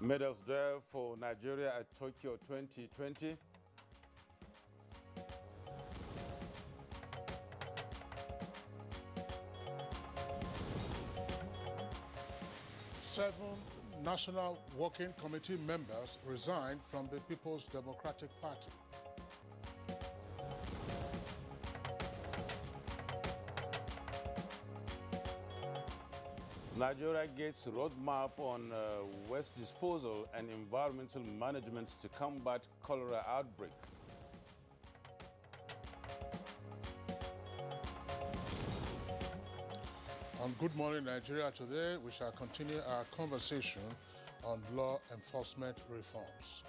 Medals there for Nigeria at Tokyo 2020. Seven National Working Committee members resigned from the People's Democratic Party. Nigeria gets roadmap on waste disposal and environmental management to combat cholera outbreak. On Good Morning Nigeria today, we shall continue our conversation on law enforcement reforms.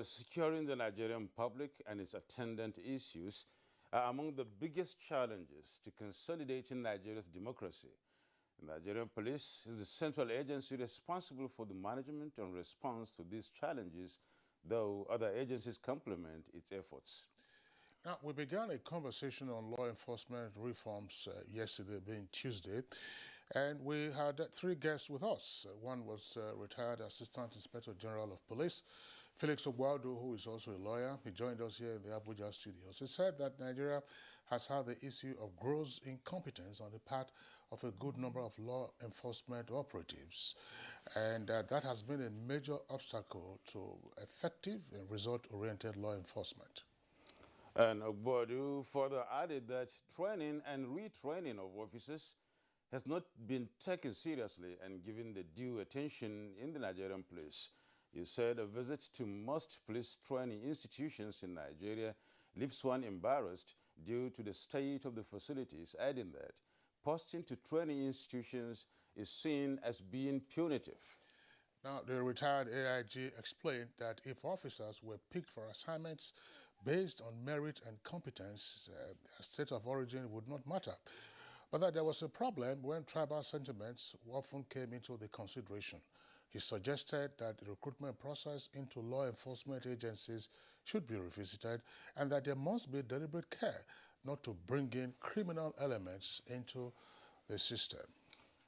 Securing the Nigerian public and its attendant issues are among the biggest challenges to consolidating Nigeria's democracy. The Nigerian police is the central agency responsible for the management and response to these challenges, though other agencies complement its efforts. Now, we began a conversation on law enforcement reforms yesterday, being Tuesday, and we had three guests with us. One was retired Assistant Inspector General of Police, Felix Ogwado, who is also a lawyer. He joined us here in the Abuja studios. He said that Nigeria has had the issue of gross incompetence on the part of a good number of law enforcement operatives, and that has been a major obstacle to effective and result-oriented law enforcement. And Ogwado further added that training and retraining of officers has not been taken seriously and given the due attention in the Nigerian police. He said a visit to most police training institutions in Nigeria leaves one embarrassed due to the state of the facilities, adding that posting to training institutions is seen as being punitive. Now, the retired AIG explained that if officers were picked for assignments based on merit and competence, their state of origin would not matter, but that there was a problem when tribal sentiments often came into the consideration. He suggested that the recruitment process into law enforcement agencies should be revisited and that there must be deliberate care not to bring in criminal elements into the system.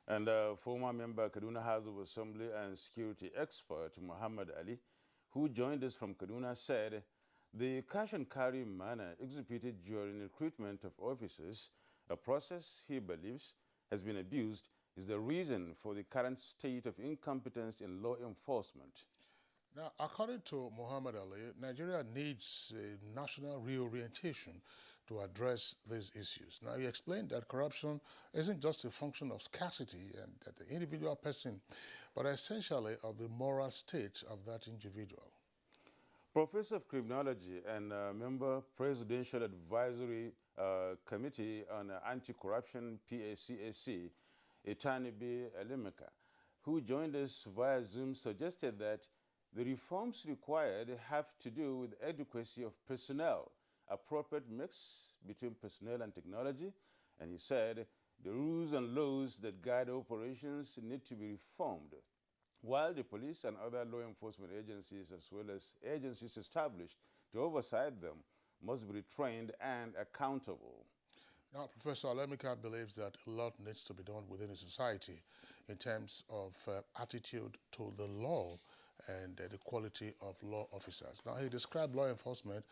And former member Kaduna House of Assembly and security expert Mohamed Ali, who joined us from Kaduna, said the cash and carry manner exhibited during recruitment of officers, a process he believes has been abused, is the reason for the current state of incompetence in law enforcement. Now, according to Mohamed Ali, Nigeria needs a national reorientation to address these issues. Now, he explained that corruption isn't just a function of scarcity and that the individual person, but essentially of the moral state of that individual. Professor of Criminology and member Presidential Advisory Committee on Anti-Corruption, PACAC, Etanibi Elimika, who joined us via Zoom, suggested that the reforms required have to do with adequacy of personnel, appropriate mix between personnel and technology, and he said the rules and laws that guide operations need to be reformed, while the police and other law enforcement agencies, as well as agencies established to oversight them, must be trained and accountable. Now, Professor Alemika believes that a lot needs to be done within a society in terms of attitude to the law and the quality of law officers. Now, he described law enforcement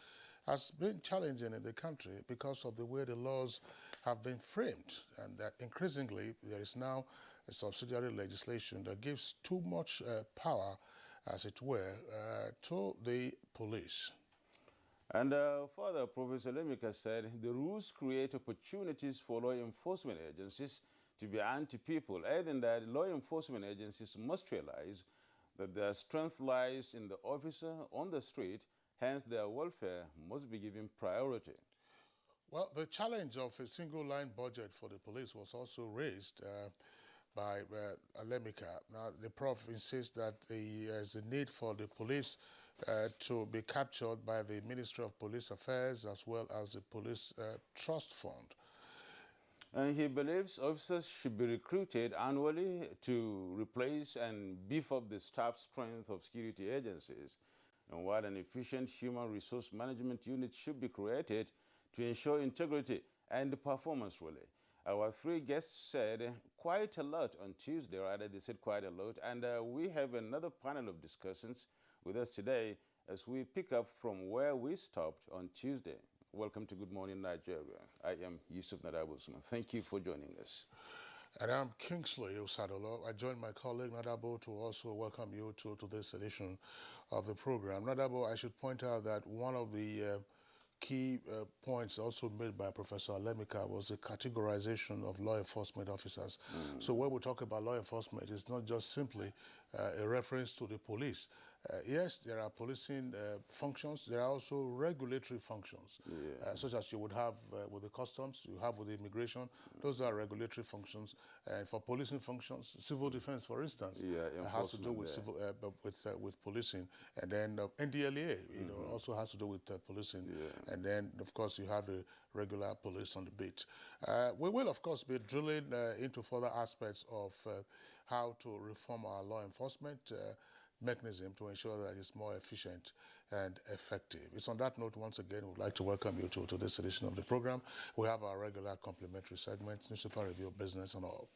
as being challenging in the country because of the way the laws have been framed, and that increasingly there is now a subsidiary legislation that gives too much power, as it were, to the police. And further, Professor Lemika said the rules create opportunities for law enforcement agencies to be anti-people, adding that law enforcement agencies must realize that their strength lies in the officer on the street, hence their welfare must be given priority. Well, the challenge of a single-line budget for the police was also raised by Alemika. Now, the prof insists that there is a need for the police to be captured by the Ministry of Police Affairs as well as the Police Trust Fund. And he believes officers should be recruited annually to replace and beef up the staff strength of security agencies. And while an efficient human resource management unit should be created to ensure integrity and performance really. Our three guests said quite a lot on Tuesday, rather they said quite a lot, and we have another panel of discussions with us today as we pick up from where we stopped on Tuesday. Welcome to Good Morning Nigeria. I am Yusuf Nadabo Usman. Thank you for joining us. And I'm Kingsley Osadolo. I joined my colleague Nadabo to also welcome you to this edition of the program. Nadabo, I should point out that one of the key points also made by Professor Alemika was the categorization of law enforcement officers. So when we talk about law enforcement, it's not just simply a reference to the police. Yes, there are policing functions. There are also regulatory functions, such as you would have with the customs, you have with the immigration. Those are regulatory functions. And for policing functions, civil defense, for instance, has to do with civil with policing. And then NDLEA, also has to do with policing. And then, of course, you have the regular police on the beat. We will, of course, be drilling into further aspects of how to reform our law enforcement mechanism to ensure that it's more efficient and effective. It's on that note, once again, we'd like to welcome you to this edition of the program. We have our regular complimentary segments, newspaper review, business, and all.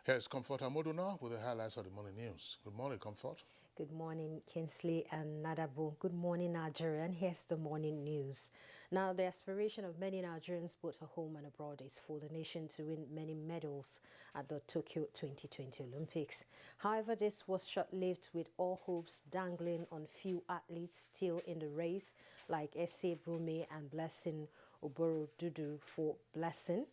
Here's Comfort Amodu now with the highlights of the morning news. Good morning, Comfort. Good morning, Kinsley and Nadabo. Good morning, Nigeria. And here's the morning news. Now, the aspiration of many Nigerians, both at home and abroad, is for the nation to win many medals at the Tokyo 2020 Olympics. However, this was short-lived, with all hopes dangling on few athletes still in the race, like Ese Brume and Blessing Oboro-Dudu for Blessing.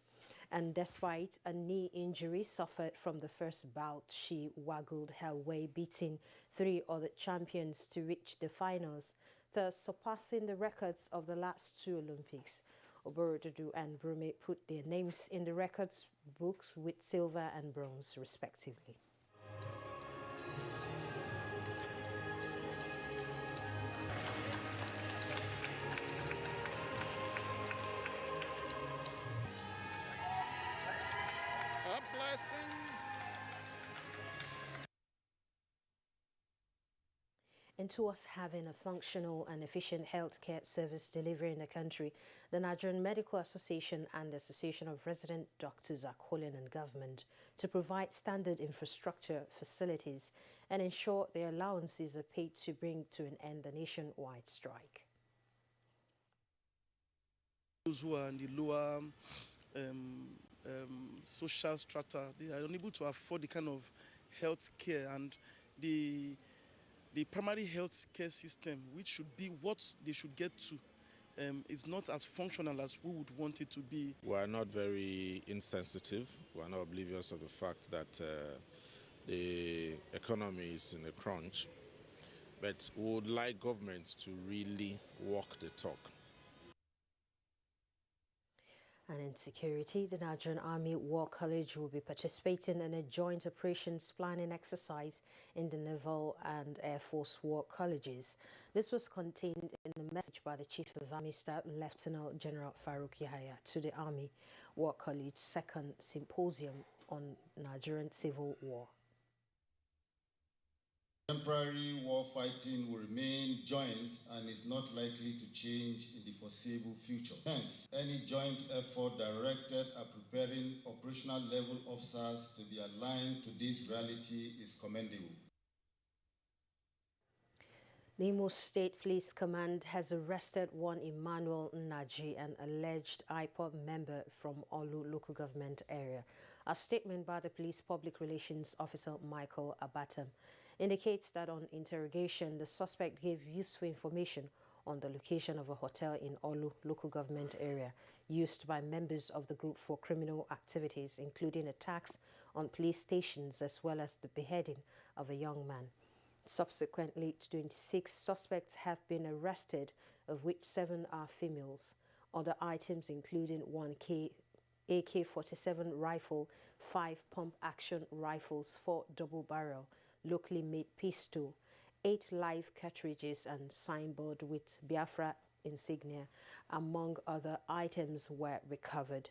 And despite a knee injury suffered from the first bout, she waggled her way, beating three other champions to reach the finals, thus surpassing the records of the last two Olympics. Oboro-Dudu and Brume put their names in the records books with silver and bronze, respectively. And towards having a functional and efficient healthcare service delivery in the country, the Nigerian Medical Association and the Association of Resident Doctors are calling on government to provide standard infrastructure facilities and ensure their allowances are paid to bring to an end the nationwide strike. Those who are in the lower social strata, they are unable to afford the kind of health care, and the primary health care system, which should be what they should get to, is not as functional as we would want it to be. We are not very insensitive. We are not oblivious of the fact that the economy is in a crunch. But we would like government to really walk the talk. And in security, the Nigerian Army War College will be participating in a joint operations planning exercise in the Naval and Air Force War Colleges. This was contained in a message by the Chief of Army Staff, Lieutenant General Farouk Yahaya, to the Army War College Second Symposium on Nigerian Civil War. Temporary war fighting will remain joint and is not likely to change in the foreseeable future. Hence, any joint effort directed at preparing operational level officers to be aligned to this reality is commendable. The Imo State Police Command has arrested one Emmanuel Naji, an alleged IPOB member from Olu local government area. A statement by the police public relations officer Michael Abatam indicates that on interrogation, the suspect gave useful information on the location of a hotel in Olu local government area used by members of the group for criminal activities, including attacks on police stations as well as the beheading of a young man. Subsequently, 26 suspects have been arrested, of which 7 are females. Other items including 1 AK-47 rifle, 5 pump-action rifles, 4 double-barrel, locally made pistol, 8 live cartridges and signboard with Biafra insignia, among other items, were recovered.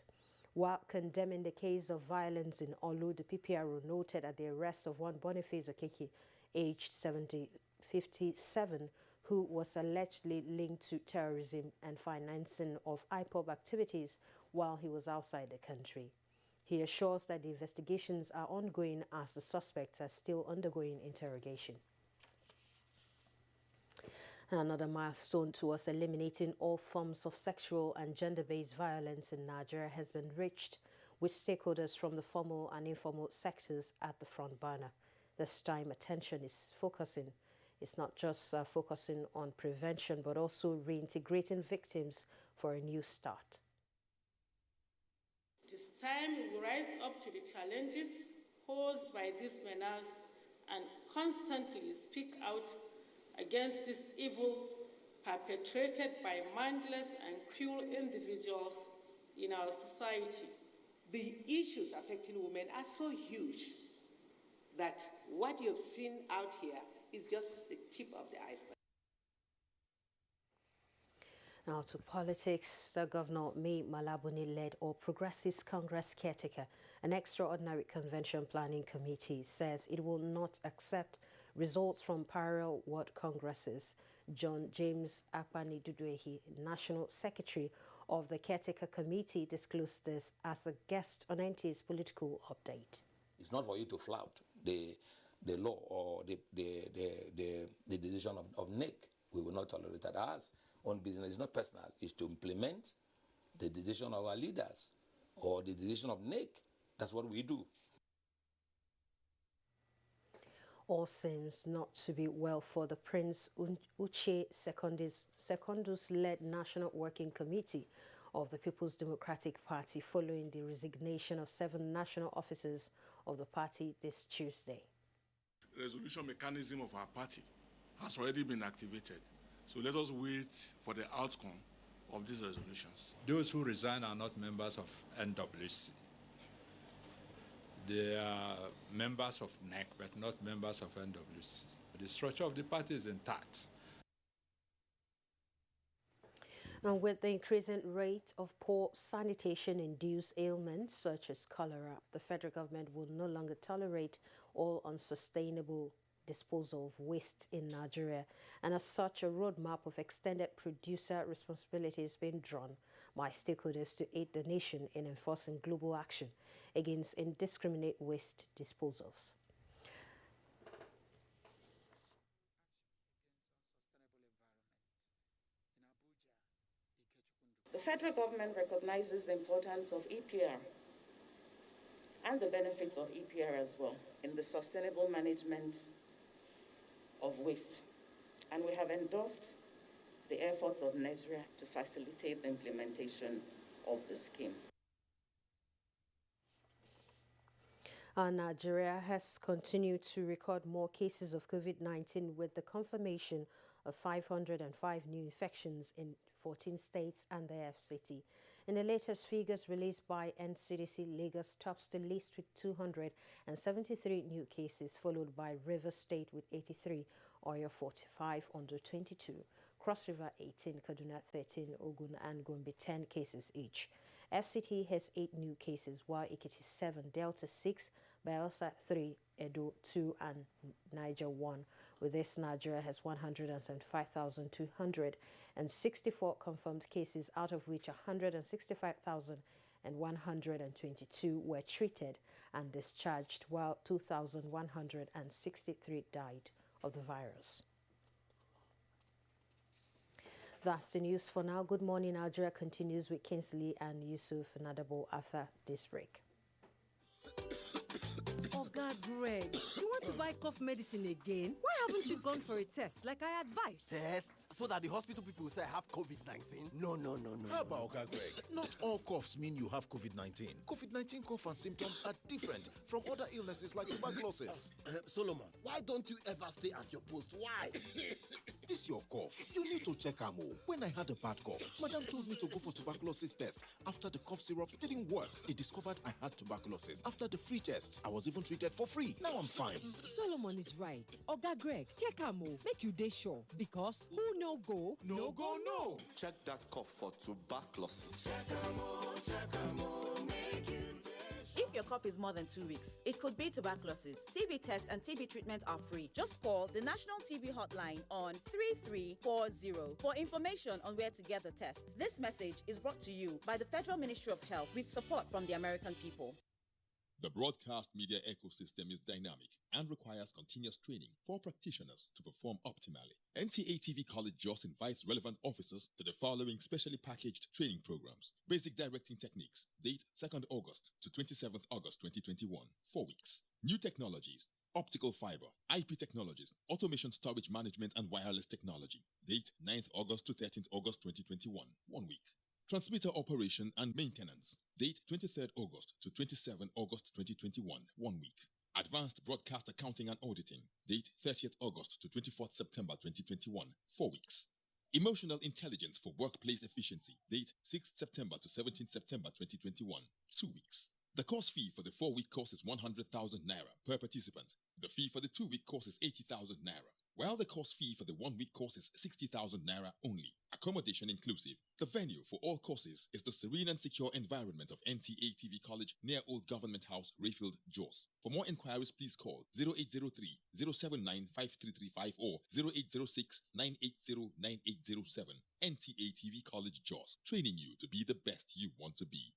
While condemning the case of violence in Olu, the PPRO noted at the arrest of one Boniface Okeke, aged 57, who was allegedly linked to terrorism and financing of IPOB activities while he was outside the country. He assures that the investigations are ongoing as the suspects are still undergoing interrogation. Another milestone towards eliminating all forms of sexual and gender-based violence in Nigeria has been reached, with stakeholders from the formal and informal sectors at the front burner. This time, attention is focusing. It's not just focusing on prevention, but also reintegrating victims for a new start. It is time we will rise up to the challenges posed by these menaces and constantly speak out against this evil perpetrated by mindless and cruel individuals in our society. The issues affecting women are so huge that what you've seen out here is just the tip of the iceberg. Now to politics. The Governor May Malabuni led All Progressives Congress caretaker, an extraordinary convention planning committee, says it will not accept results from parallel ward congresses. John James Akpani Duduehi, National Secretary of the Caretaker Committee, disclosed this as a guest on NTA's political update. It's not for you to flout the law or the decision of NIC. We will not tolerate that. Ours own business is not personal. It's to implement the decision of our leaders or the decision of NIC. That's what we do. All seems not to be well for the Prince Uche Secondus-led National Working Committee of the People's Democratic Party following the resignation of 7 national officers of the party this Tuesday. The resolution mechanism of our party has already been activated. So let us wait for the outcome of these resolutions. Those who resign are not members of NWC. They are members of NEC, but not members of NWC. The structure of the party is intact. And with the increasing rate of poor sanitation-induced ailments such as cholera, the federal government will no longer tolerate all unsustainable disposal of waste in Nigeria. And as such, a roadmap of extended producer responsibility is being drawn by stakeholders to aid the nation in enforcing global action against indiscriminate waste disposals. The federal government recognizes the importance of EPR and the benefits of EPR as well in the sustainable management of waste. And we have endorsed the efforts of Nigeria to facilitate the implementation of the scheme. Nigeria has continued to record more cases of COVID-19 with the confirmation of 505 new infections in 14 states and the FCT. In the latest figures released by NCDC, Lagos tops the list with 273 new cases, followed by Rivers State with 83, Oyo 45, Ondo 22, Cross River 18, Kaduna 13, Ogun and Gombe 10 cases each. FCT has 8 new cases, while Ekiti 7, Delta 6, Bayelsa 3, Edo 2 and Niger 1. With this, Nigeria has 175,264 confirmed cases, out of which 165,122 were treated and discharged, while 2,163 died of the virus. That's the news for now. Good morning, Nigeria continues with Kingsley and Yusuf Nadabo after this break. Oga Greg, you want to buy cough medicine again? Why haven't you gone for a test like I advised? Test? So that the hospital people will say I have COVID-19? No. How about Oga Greg? Not all coughs mean you have COVID-19. COVID-19 cough and symptoms are different from other illnesses like tuberculosis. Solomon, why don't you ever stay at your post? Why? This your cough. You need to check Amo. When I had a bad cough, Madam told me to go for tuberculosis test. After the cough syrups didn't work, they discovered I had tuberculosis. After the free test, I was even treated for free. Now I'm fine. Solomon is right. Oga Greg, abeg, check am o, make you dey sure, because who no go, no go no. Check that cough for tuberculosis. If your cough is more than 2 weeks, it could be tuberculosis. TB tests and TB treatment are free. Just call the National TB Hotline on 3340 for information on where to get the test. This message is brought to you by the Federal Ministry of Health with support from the American people. The broadcast media ecosystem is dynamic and requires continuous training for practitioners to perform optimally. NTA TV College Jos invites relevant officers to the following specially packaged training programs. Basic Directing Techniques, date 2nd August to 27th August 2021, 4 weeks. New Technologies, Optical Fiber, IP Technologies, Automation Storage Management and Wireless Technology, date 9th August to 13th August 2021, 1 week. Transmitter Operation and Maintenance, date 23rd August to 27th August 2021, 1 week. Advanced Broadcast Accounting and Auditing, date 30th August to 24th September 2021, 4 weeks. Emotional Intelligence for Workplace Efficiency, date 6th September to 17th September 2021, 2 weeks. The course fee for the 4-week course is 100,000 naira per participant. The fee for the 2-week course is 80,000 naira, while the course fee for the 1-week course is 60,000 naira only. Accommodation inclusive. The venue for all courses is the serene and secure environment of NTA TV College near Old Government House, Rayfield, Jos. For more inquiries, please call 0803 079 5335 or 0806 980 9807. NTA TV College, Jos, training you to be the best you want to be.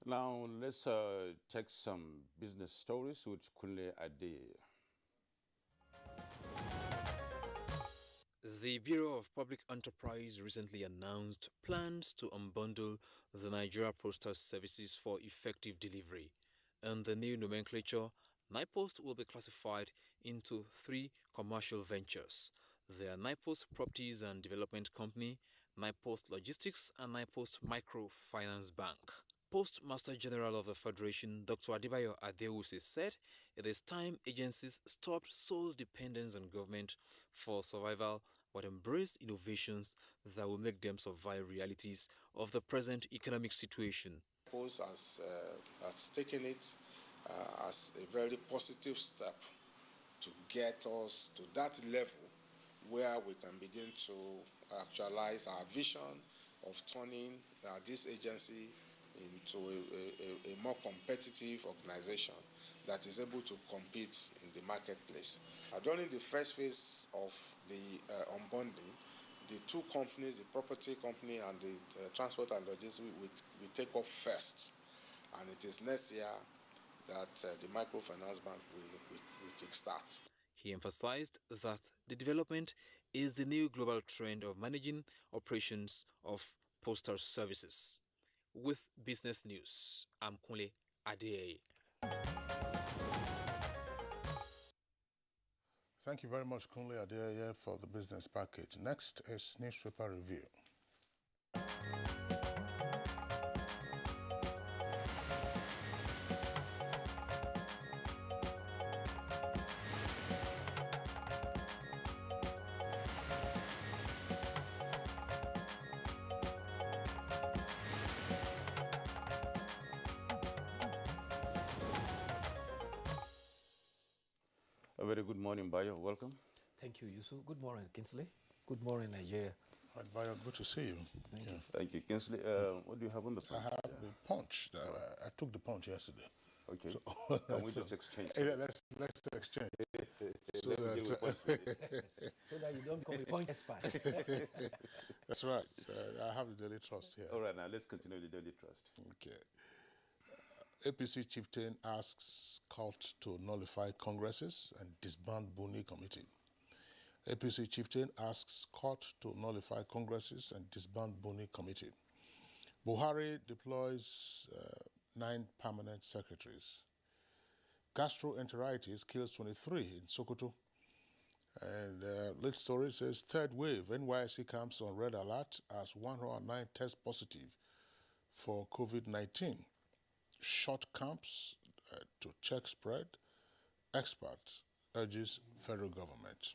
Now, let's check some business stories with Kunle Ade. The Bureau of Public Enterprise recently announced plans to unbundle the Nigeria Postal Services for effective delivery. In the new nomenclature, NIPOST will be classified into 3 commercial ventures. They are NIPOST Properties and Development Company, NIPOST Logistics, and NIPOST Microfinance Bank. Postmaster General of the Federation, Dr. Adebayo Adewuse, said it is time agencies stopped sole dependence on government for survival but embrace innovations that will make them survive realities of the present economic situation. Post has taken it as a very positive step to get us to that level where we can begin to actualize our vision of turning this agency into a more competitive organization that is able to compete in the marketplace. During the first phase of the unbundling, the 2 companies, the property company and the transport and logistics, we take off first. And it is next year that the microfinance bank will kickstart. He emphasized that the development is the new global trend of managing operations of postal services. With business news, I'm Kunle Ade. Thank you very much, Kunle Adeyeye, for the business package. Next is newspaper review. A very good morning, Bayo. Welcome. Thank you, Yusuf. Good morning, Kinsley. Good morning, Nigeria. Right, Bayo, good to see you. Thank you. Kinsley, what do you have on the punch? I have the punch. I took the punch yesterday. Okay. So, Can we just exchange? Yeah, let's exchange. So that you don't become a punch expert. That's right. I have the Daily Trust here. All right, now let's continue with the Daily Trust. Okay. APC chieftain asks court to nullify congresses and disband Buni committee. APC chieftain asks court to nullify congresses and disband Buni committee. Buhari deploys 9 permanent secretaries. Gastroenteritis kills 23 in Sokoto. And lead story says, third wave, NYC camps on red alert as 109 test positive for COVID-19. Short camps to check spread. Expert urges federal government.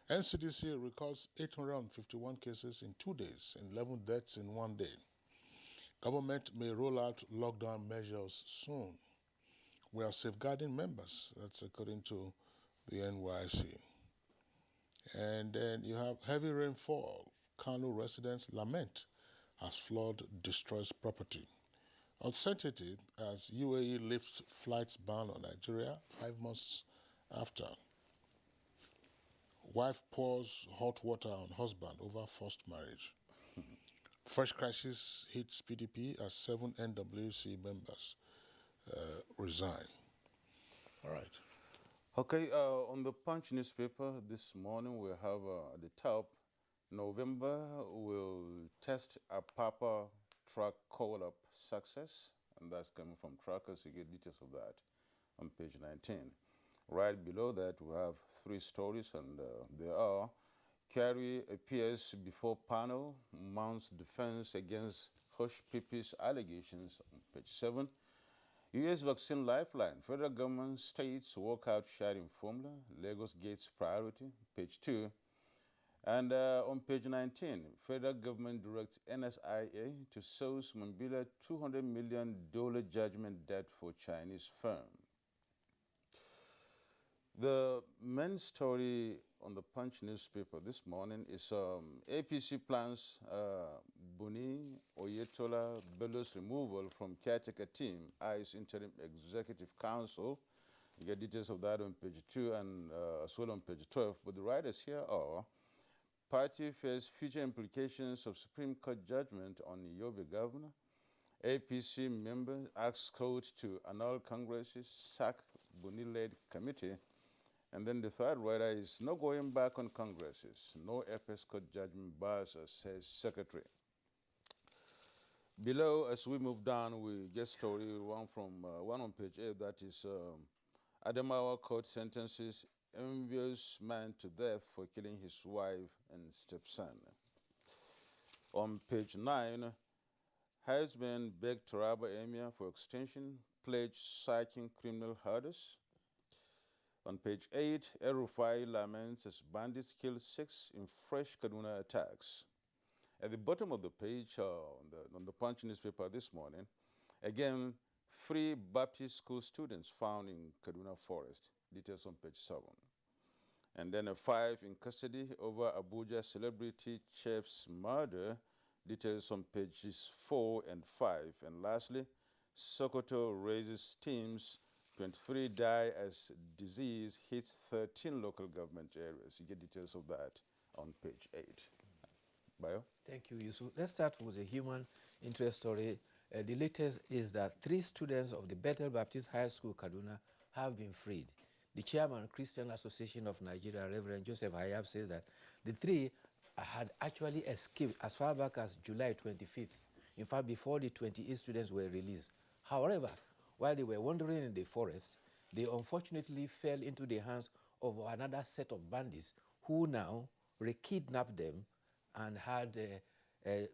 NCDC records 851 cases in 2 days and 11 deaths in 1 day. Government may roll out lockdown measures soon. We are safeguarding members. That's according to the NYC. And then you have heavy rainfall. Kano residents lament as flood destroys property. Uncertainty as UAE lifts flights ban on Nigeria 5 months after. Wife pours hot water on husband over forced marriage. Fresh crisis hits PDP as 7 NWC members resign. All right. Okay, on the Punch newspaper this morning, we have at the top, November will test a Papa truck call-up success, and that's coming from Truckers. You get details of that on page 19. Right below that, we have 3 stories, and they are: Kerry appears before panel, mounts defense against Hush Pipi's allegations on page 7. U.S. vaccine lifeline, federal government states work out sharing formula, Lagos gates priority, page 2. And on page 19, federal government directs NSIA to source Mambila $200 million judgment debt for Chinese firm. The main story on the Punch newspaper this morning is APC plans Buni Oyetola Bello's removal from caretaker team, ICE Interim Executive Council. You get details of that on page 2 and as well on page 12. But the writers here are: party fears future implications of Supreme Court judgment on Yobe governor. APC member asks court to annul Congress's sack Buni-led committee. And then the third writer is: no going back on Congresses. No Apex Court judgment bars us, says Secretary. Below, as we move down, we get story one on page 8, that is Adamawa court sentences envious man to death for killing his wife and stepson. On page 9, Heisman begged Taraba Emir for extension, pledge sacking criminal herders. On page 8, El-Rufai laments as bandits killed 6 in fresh Kaduna attacks. At the bottom of the page, on the Punch newspaper this morning, again, 3 Baptist school students found in Kaduna forest. Details on page 7. And then 5 in custody over Abuja celebrity chef's murder. Details on pages 4 and 5. And lastly, Sokoto raises teams. 23 die as disease hits 13 local government areas. You get details of that on page 8. Bayo? Thank you, Yusuf. Let's start with a human interest story. The latest is that 3 students of the Bethel Baptist High School, Kaduna, have been freed. The chairman, Christian Association of Nigeria, Reverend Joseph Hayab, says that the 3 had actually escaped as far back as July 25th. In fact, before the 28 students were released. However, while they were wandering in the forest, they unfortunately fell into the hands of another set of bandits who now re-kidnapped them and had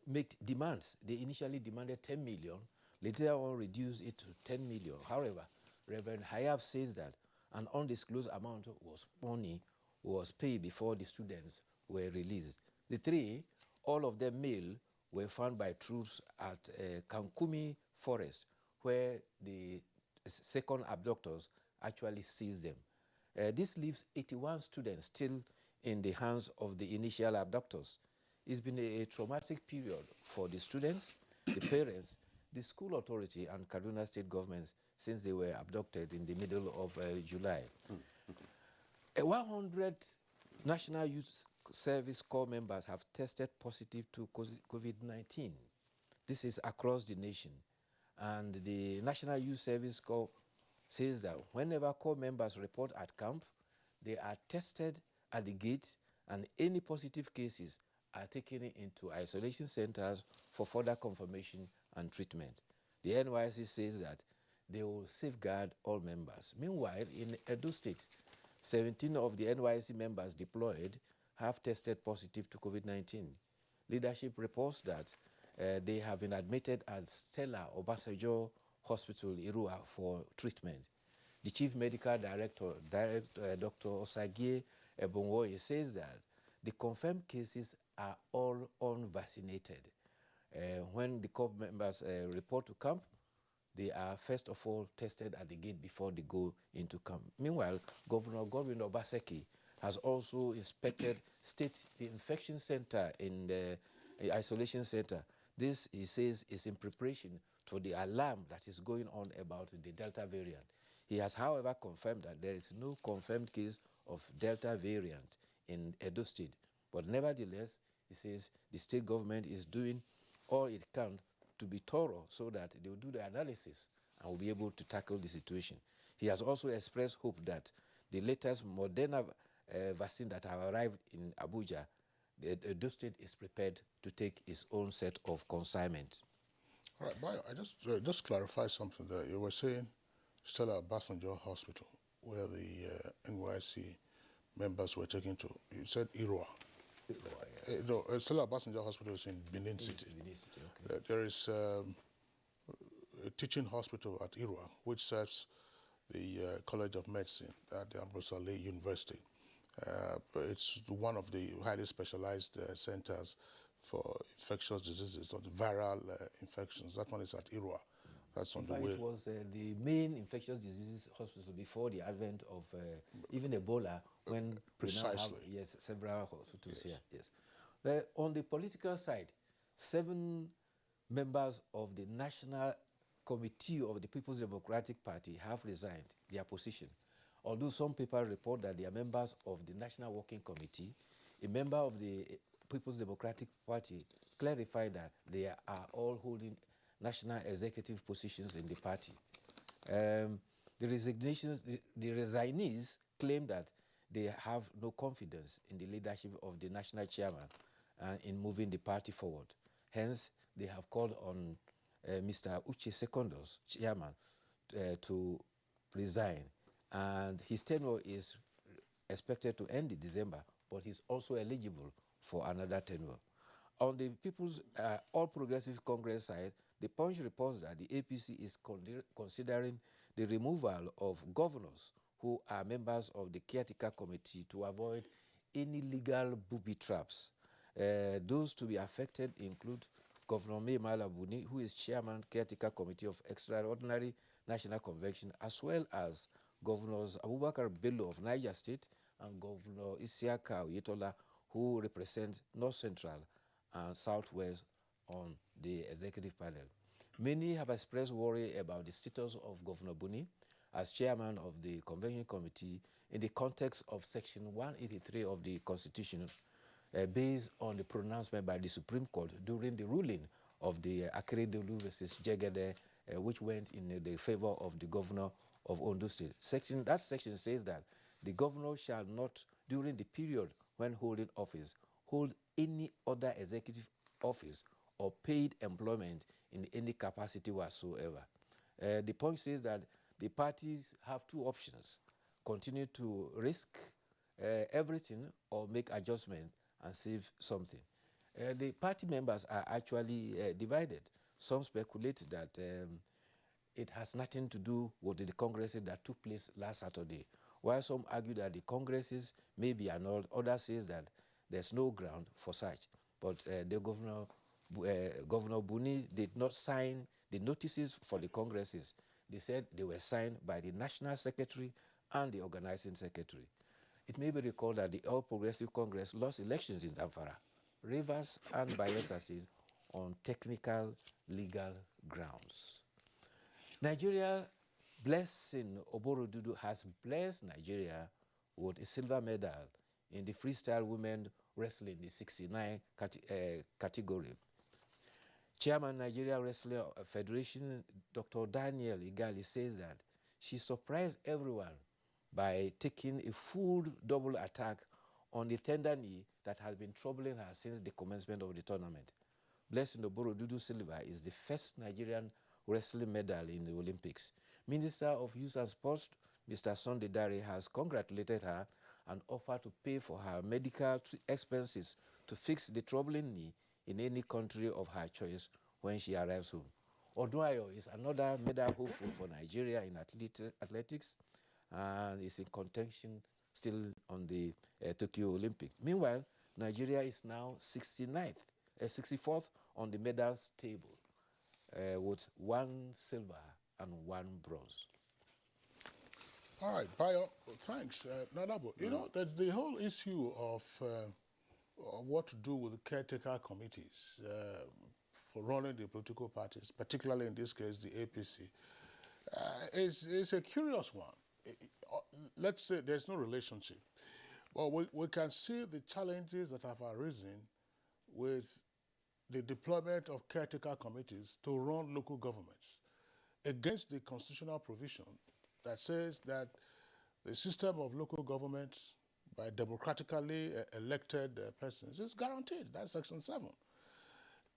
made demands. They initially demanded 10 million, later on reduced it to 10 million. However, Reverend Hayab says that an undisclosed amount was money was paid before the students were released. The 3, all of them male, were found by troops at Kankumi Forest, where the second abductors actually seized them. This leaves 81 students still in the hands of the initial abductors. It's been a traumatic period for the students, the parents, the school authority, and Kaduna State governments since they were abducted in the middle of July. 100 National Youth Service Corps members have tested positive to COVID-19. This is across the nation. And the National Youth Service Corps says that whenever Corps members report at camp, they are tested at the gate, and any positive cases are taken into isolation centers for further confirmation and treatment. The NYC says that they will safeguard all members. Meanwhile, in Edo State, 17 of the NYC members deployed have tested positive to COVID-19. Leadership reports that they have been admitted at Stella Obasanjo Hospital, Irua, for treatment. The Chief Medical Director, Dr. Osagie Ebonwoye, says that the confirmed cases are all unvaccinated. When the corps members report to camp, they are first of all tested at the gate before they go into camp. Meanwhile, Governor Godwin Obaseki has also inspected the infection center in the isolation center. This, he says, is in preparation for the alarm that is going on about the Delta variant. He has, however, confirmed that there is no confirmed case of Delta variant in Edo State. But nevertheless, he says the state government is doing all it can to be thorough so that they will do the analysis and will be able to tackle the situation. He has also expressed hope that the latest Moderna vaccine that have arrived in Abuja, the Edo State is prepared to take its own set of consignment. All right, Bayo, I just clarify something there. You were saying Stella Obasanjo Hospital, where the NYC members were taken to. You said Irua. No, Stella Obasanjo Hospital is in Benin City. Okay. There is a teaching hospital at Irua, which serves the College of Medicine at the Ambrose Ali University. It's one of the highly specialized centers for infectious diseases, or the viral infections. That one is at Irua. That's on the way. It was the main infectious diseases hospital before the advent of even Ebola, when precisely we now have, several hospitals here. Yes. On the political side, 7 members of the National Committee of the People's Democratic Party have resigned their position. Although some people report that they are members of the National Working Committee, a member of the People's Democratic Party clarified that they are all holding national executive positions in the party. The resignees claim that they have no confidence in the leadership of the national chairman in moving the party forward. Hence, they have called on Mr. Uche Secondos, chairman, to resign. And his tenure is expected to end in December, but he's also eligible for another tenure. On the People's All Progressive Congress side, the Punch reports that the APC is considering the removal of governors who are members of the caretaker committee to avoid any legal booby traps. Those to be affected include Governor Mai Mala Buni, who is chairman caretaker committee of Extraordinary National Convention, as well as Governors Abubakar Bello of Niger State and Governor Isiaka Oyetola, who represent North Central and Southwest on the executive panel. Many have expressed worry about the status of Governor Buni as chairman of the convention committee in the context of Section 183 of the Constitution, based on the pronouncement by the Supreme Court during the ruling of the Akeredolu versus Jegede, which went in the favor of the governor of Ondo State. That section says that the governor shall not, during the period when holding office, hold any other executive office or paid employment in any capacity whatsoever. The point says that the parties have 2 options: continue to risk everything or make adjustment and save something. The party members are actually divided. Some speculate that it has nothing to do with the congresses that took place last Saturday, while some argue that the congresses may be annulled. Others say that there's no ground for such. But the Governor Buni did not sign the notices for the congresses. They said they were signed by the National Secretary and the Organizing Secretary. It may be recalled that the All Progressive Congress lost elections in Zamfara Rivers, and Bayelsa States on technical legal grounds. Nigeria, blessing Oborodudu, has blessed Nigeria with a silver medal in the freestyle women wrestling, the 69 category. Chairman Nigeria Wrestling Federation, Dr. Daniel Igali, says that she surprised everyone by taking a full double attack on the tender knee that has been troubling her since the commencement of the tournament. Blessing Oborodudu Silva is the first Nigerian wrestling medal in the Olympics. Minister of Youth and Sports, Mr. Sunday Dare, has congratulated her and offered to pay for her medical expenses to fix the troubling knee in any country of her choice when she arrives home. Oduayo is another medal hopeful for Nigeria in athletics and is in contention still on the Tokyo Olympic. Meanwhile, Nigeria is now 64th on the medals table with 1 silver and 1 bronze. All right, Bayo, thanks. Nadabo, you know, there's the whole issue of what to do with the caretaker committees for running the political parties, particularly in this case, the APC. It's a curious one. Let's say there's no relationship. But we can see the challenges that have arisen with the deployment of caretaker committees to run local governments against the constitutional provision that says that the system of local governments by democratically elected persons is guaranteed. That's Section 7.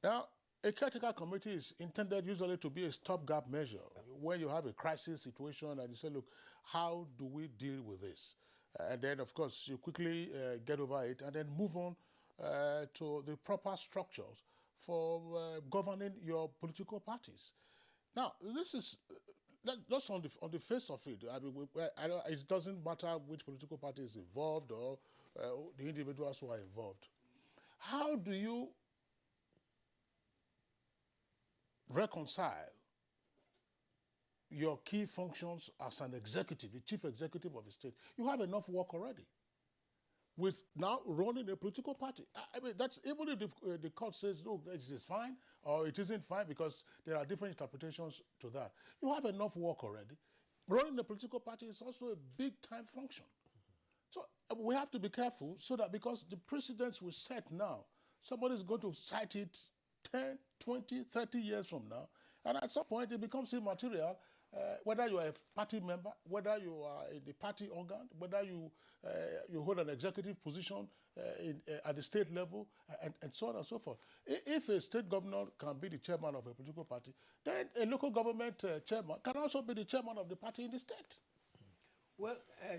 Now, a caretaker committee is intended usually to be a stopgap measure when you have a crisis situation and you say, look, how do we deal with this? And then, of course, you quickly get over it and then move on to the proper structures for governing your political parties. Now, this is just on the face of it. I mean, it doesn't matter which political party is involved or the individuals who are involved. How do you reconcile your key functions as an executive, the chief executive of a state? You have enough work already with now running a political party. I mean, that's even if the court says, look, this is fine or it isn't fine because there are different interpretations to that. You have enough work already. Running a political party is also a big-time function. So we have to be careful so that because the precedents we set now, somebody is going to cite it 10, 20, 30 years from now, and at some point it becomes immaterial, whether you are a party member, whether you are in the party organ, whether you hold an executive position at the state level, and so on and so forth. If a state governor can be the chairman of a political party, then a local government chairman can also be the chairman of the party in the state. Well,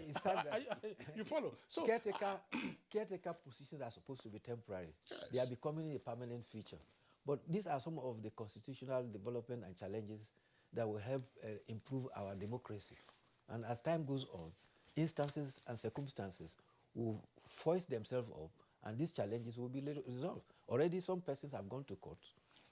it's sad that you follow. So caretaker positions are supposed to be temporary. Yes. They are becoming a permanent feature. But these are some of the constitutional development and challenges that will help improve our democracy. And as time goes on, instances and circumstances will foist themselves up, and these challenges will be resolved. Already some persons have gone to court.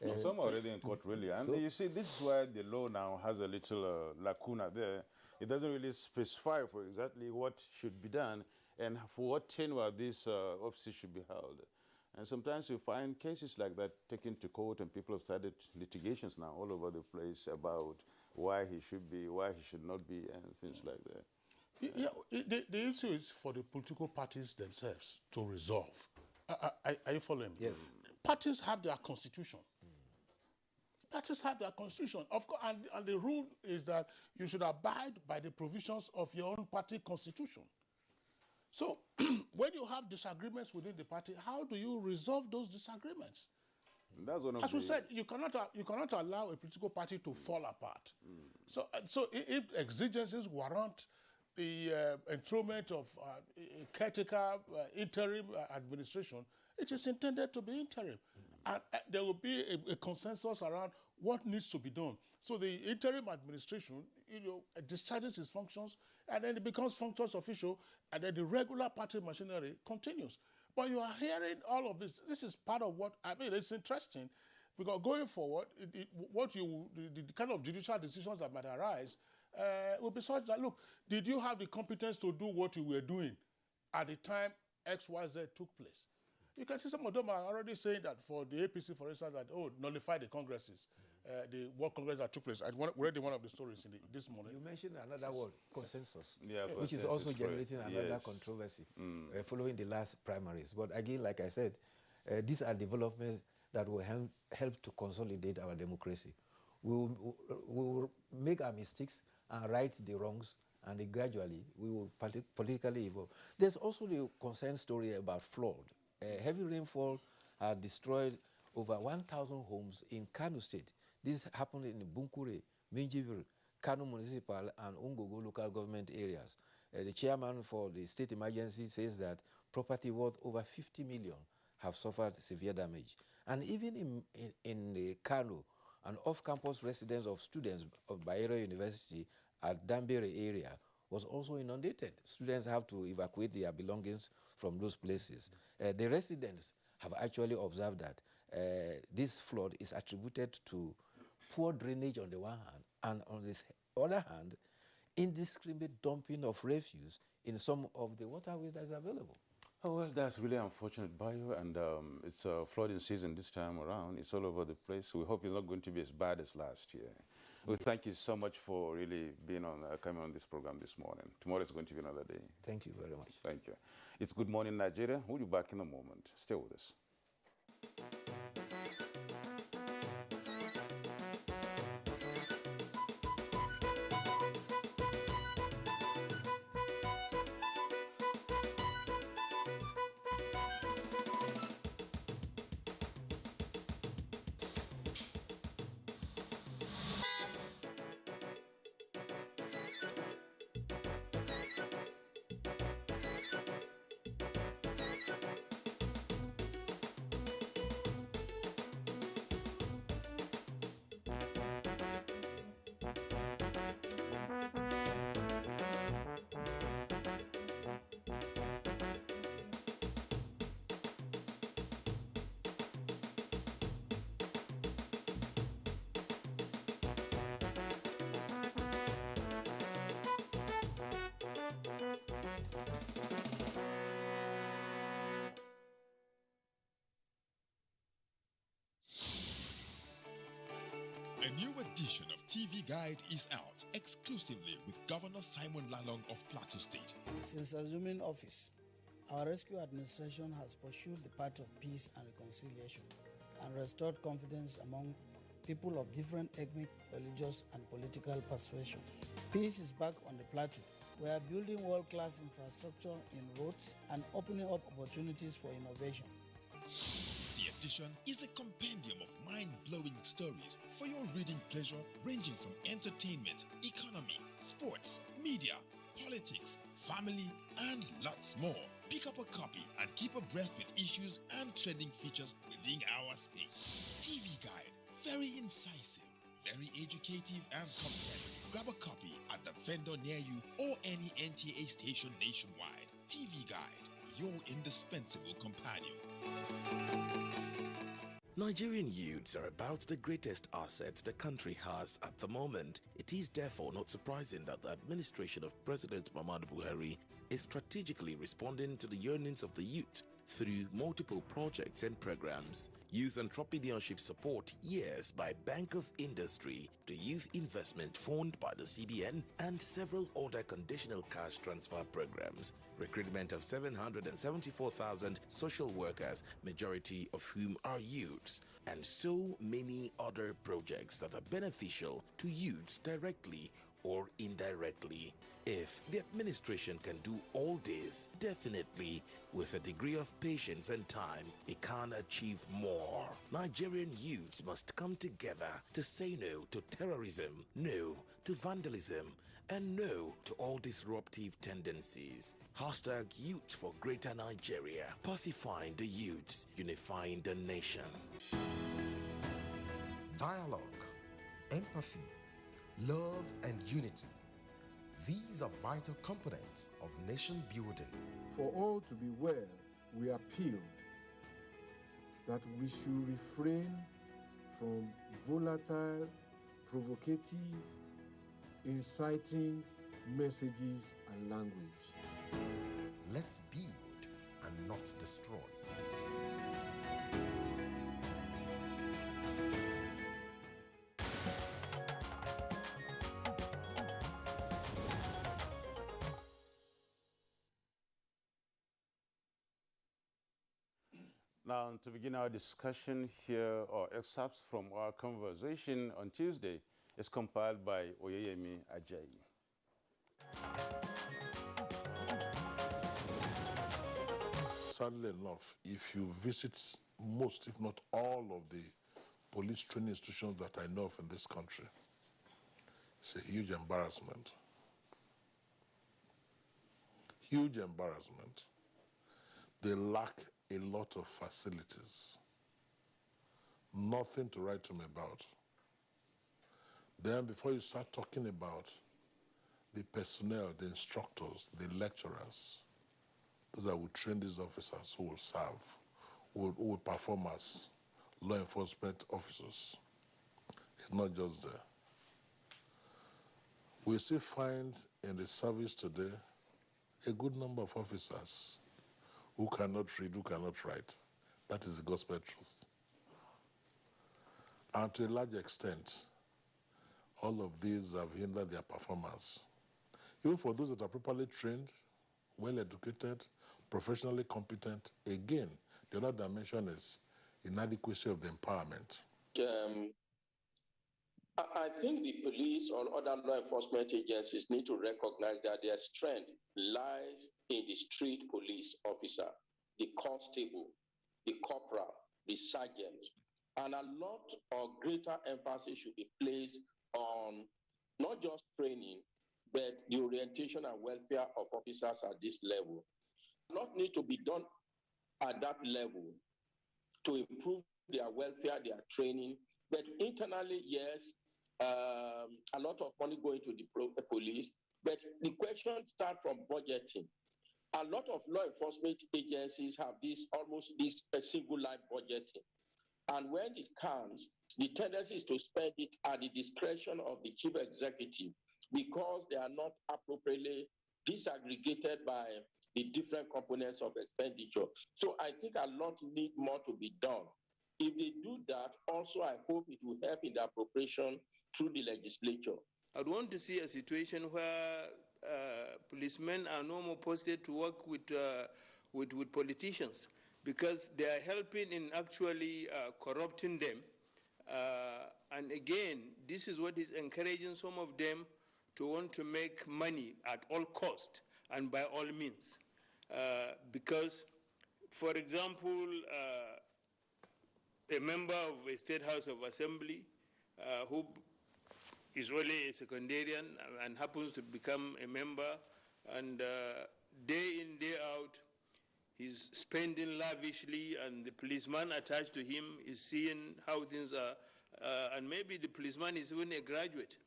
No, some are already in court, really. And you see, this is why the law now has a little lacuna there. It doesn't really specify for exactly what should be done and for what tenure these offices should be held. And sometimes you find cases like that taken to court, and people have started litigations now all over the place about why he should be, why he should not be, and things like that. Yeah, the issue is for the political parties themselves to resolve. Are you following me? Yes. Parties have their constitution. Parties have their constitution. Of course, and the rule is that you should abide by the provisions of your own party constitution. So when you have disagreements within the party, how do you resolve those disagreements? That's one of As we said, you cannot allow a political party to fall apart. So if exigencies warrant the enthronement of a caretaker interim administration, it is intended to be interim. And there will be a consensus around what needs to be done. So the interim administration, discharges its functions, and then it becomes functions official, and then the regular party machinery continues. But you are hearing all of this. This is part of what, I mean, it's interesting, because going forward, the kind of judicial decisions that might arise will be such that, look, did you have the competence to do what you were doing at the time XYZ took place? You can see some of them are already saying that for the APC, for instance, that, oh, nullify the congresses, the World Congress that took place. I read one of the stories this morning. You mentioned another word, consensus, yeah, which is also generating another controversy following the last primaries. But again, like I said, these are developments that will help to consolidate our democracy. We will make our mistakes and right the wrongs, and gradually we will politically evolve. There's also the concern story about flood. Heavy rainfall has destroyed over 1,000 homes in Kano State. This happened in Bunkure, Minjibir, Kano Municipal, and Ungogo local government areas. The chairman for the state emergency says that property worth over 50 million have suffered severe damage. And even in Kano, an off-campus residence of students of Bayero University at Dambere area was also inundated. Students have to evacuate their belongings from those places. The residents have actually observed that this flood is attributed to poor drainage on the one hand, and on the other hand, indiscriminate dumping of refuse in some of the waterways that is available. Oh, well, that's really unfortunate, Bayo, and it's flooding season this time around. It's all over the place. We hope it's not going to be as bad as last year. Well, thank you so much for really being on, coming on this program this morning. Tomorrow is going to be another day. Thank you very much. Thank you. It's Good Morning Nigeria. We'll be back in a moment. Stay with us. A new edition of TV Guide is out exclusively with Governor Simon Lalong of Plateau State. Since assuming office, our rescue administration has pursued the path of peace and reconciliation and restored confidence among people of different ethnic, religious, and political persuasions. Peace is back on the plateau. We are building world-class infrastructure in roads and opening up opportunities for innovation. The edition is a compendium of mind-blowing stories for your reading pleasure, ranging from entertainment, economy, sports, media, politics, family, and lots more. Pick up a copy and keep abreast with issues and trending features within our space. TV Guide, very incisive, very educative and compelling. Grab a copy at the vendor near you or any NTA station nationwide. TV Guide, your indispensable companion. Nigerian youths are about the greatest assets the country has at the moment. It is therefore not surprising that the administration of President Muhammad Buhari is strategically responding to the yearnings of the youth through multiple projects and programs. Youth entrepreneurship support years by Bank of Industry, the Youth Investment Fund by the CBN, and several other conditional cash transfer programs. Recruitment of 774,000 social workers, majority of whom are youths, and so many other projects that are beneficial to youths directly or indirectly. If the administration can do all this, definitely with a degree of patience and time, it can achieve more. Nigerian youths must come together to say no to terrorism, no to vandalism, and no to all disruptive tendencies. Hashtag Youth for Greater Nigeria. Pacifying the youths, unifying the nation. Dialogue, empathy, love, and unity. These are vital components of nation building. For all to be well, we appeal that we should refrain from volatile, provocative, inciting messages and language. Let's build and not destroy. Now, to begin our discussion here, or excerpts from our conversation on Tuesday, is compiled by Oyeyemi Ajayi. Sadly enough, if you visit most, if not all, of the police training institutions that I know of in this country, it's a huge embarrassment. Huge embarrassment. They lack a lot of facilities. Nothing to write home about. Then before you start talking about the personnel, the instructors, the lecturers, those that will train these officers who will serve, who will perform as law enforcement officers, it's not just there. We still find in the service today a good number of officers who cannot read, who cannot write. That is the gospel truth. And to a large extent, all of these have hindered their performance. Even for those that are properly trained, well-educated, professionally competent, again, the other dimension is inadequacy of the empowerment. I think the police or other law enforcement agencies need to recognize that their strength lies in the street police officer, the constable, the corporal, the sergeant, and a lot of greater emphasis should be placed on not just training, but the orientation and welfare of officers at this level. A lot needs to be done at that level to improve their welfare, their training, but internally, yes, a lot of money going to the police, but the question starts from budgeting. A lot of law enforcement agencies have almost this single line budgeting. And when it comes, the tendency is to spend it at the discretion of the chief executive because they are not appropriately disaggregated by the different components of expenditure. So I think a lot need more to be done. If they do that, also I hope it will help in the appropriation through the legislature. I'd want to see a situation where policemen are no more posted to work with politicians because they are helping in actually corrupting them. And again, this is what is encouraging some of them to want to make money at all cost and by all means. Because, for example, a member of a State House of Assembly who is only a secondarian and happens to become a member, and day in, day out, he's spending lavishly, and the policeman attached to him is seeing how things are, and maybe the policeman is even a graduate.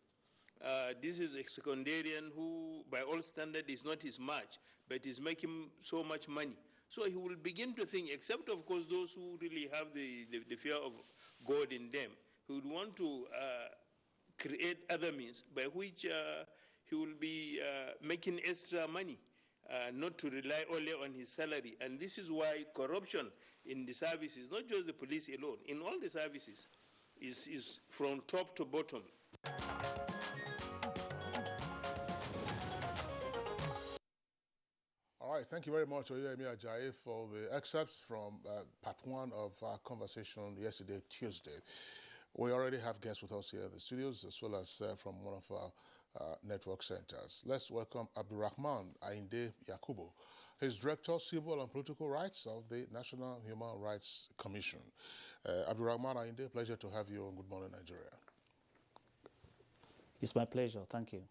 This is a secondarian who, by all standards, is not his match, but is making so much money. So he will begin to think, except of course those who really have the fear of God in them, who would want to create other means by which he will be making extra money, not to rely only on his salary. And this is why corruption in the services, not just the police alone, in all the services, is from top to bottom. All right, thank you very much, Oyeyemi Ajayi, for the excerpts from part one of our conversation yesterday, Tuesday. We already have guests with us here in the studios, as well as from one of our network centers. Let's welcome Abdurrahman Ainde Yakubu. He's Director, Civil and Political Rights of the National Human Rights Commission. Abdurrahman Ainde, pleasure to have you on Good Morning Nigeria. It's my pleasure. Thank you.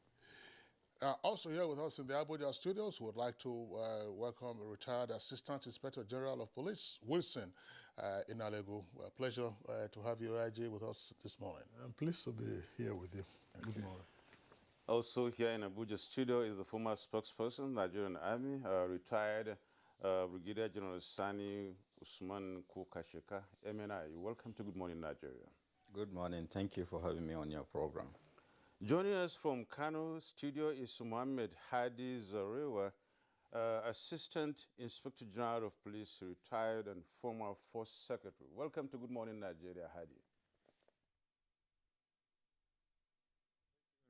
Also here with us in the Abuja studios, we would like to welcome retired Assistant Inspector General of Police, Wilson Inalegu. Pleasure to have you, IJ, with us this morning. I'm pleased to be here with you. Good morning. Also here in Abuja studio is the former spokesperson, Nigerian Army, retired Brigadier General Sani Usman Kukasheka, MNI. Welcome to Good Morning Nigeria. Good morning. Thank you for having me on your program. Joining us from Kano studio is Mohamed Hadi Zarawa, Assistant Inspector General of Police, retired and former Force Secretary. Welcome to Good Morning Nigeria, Hadi.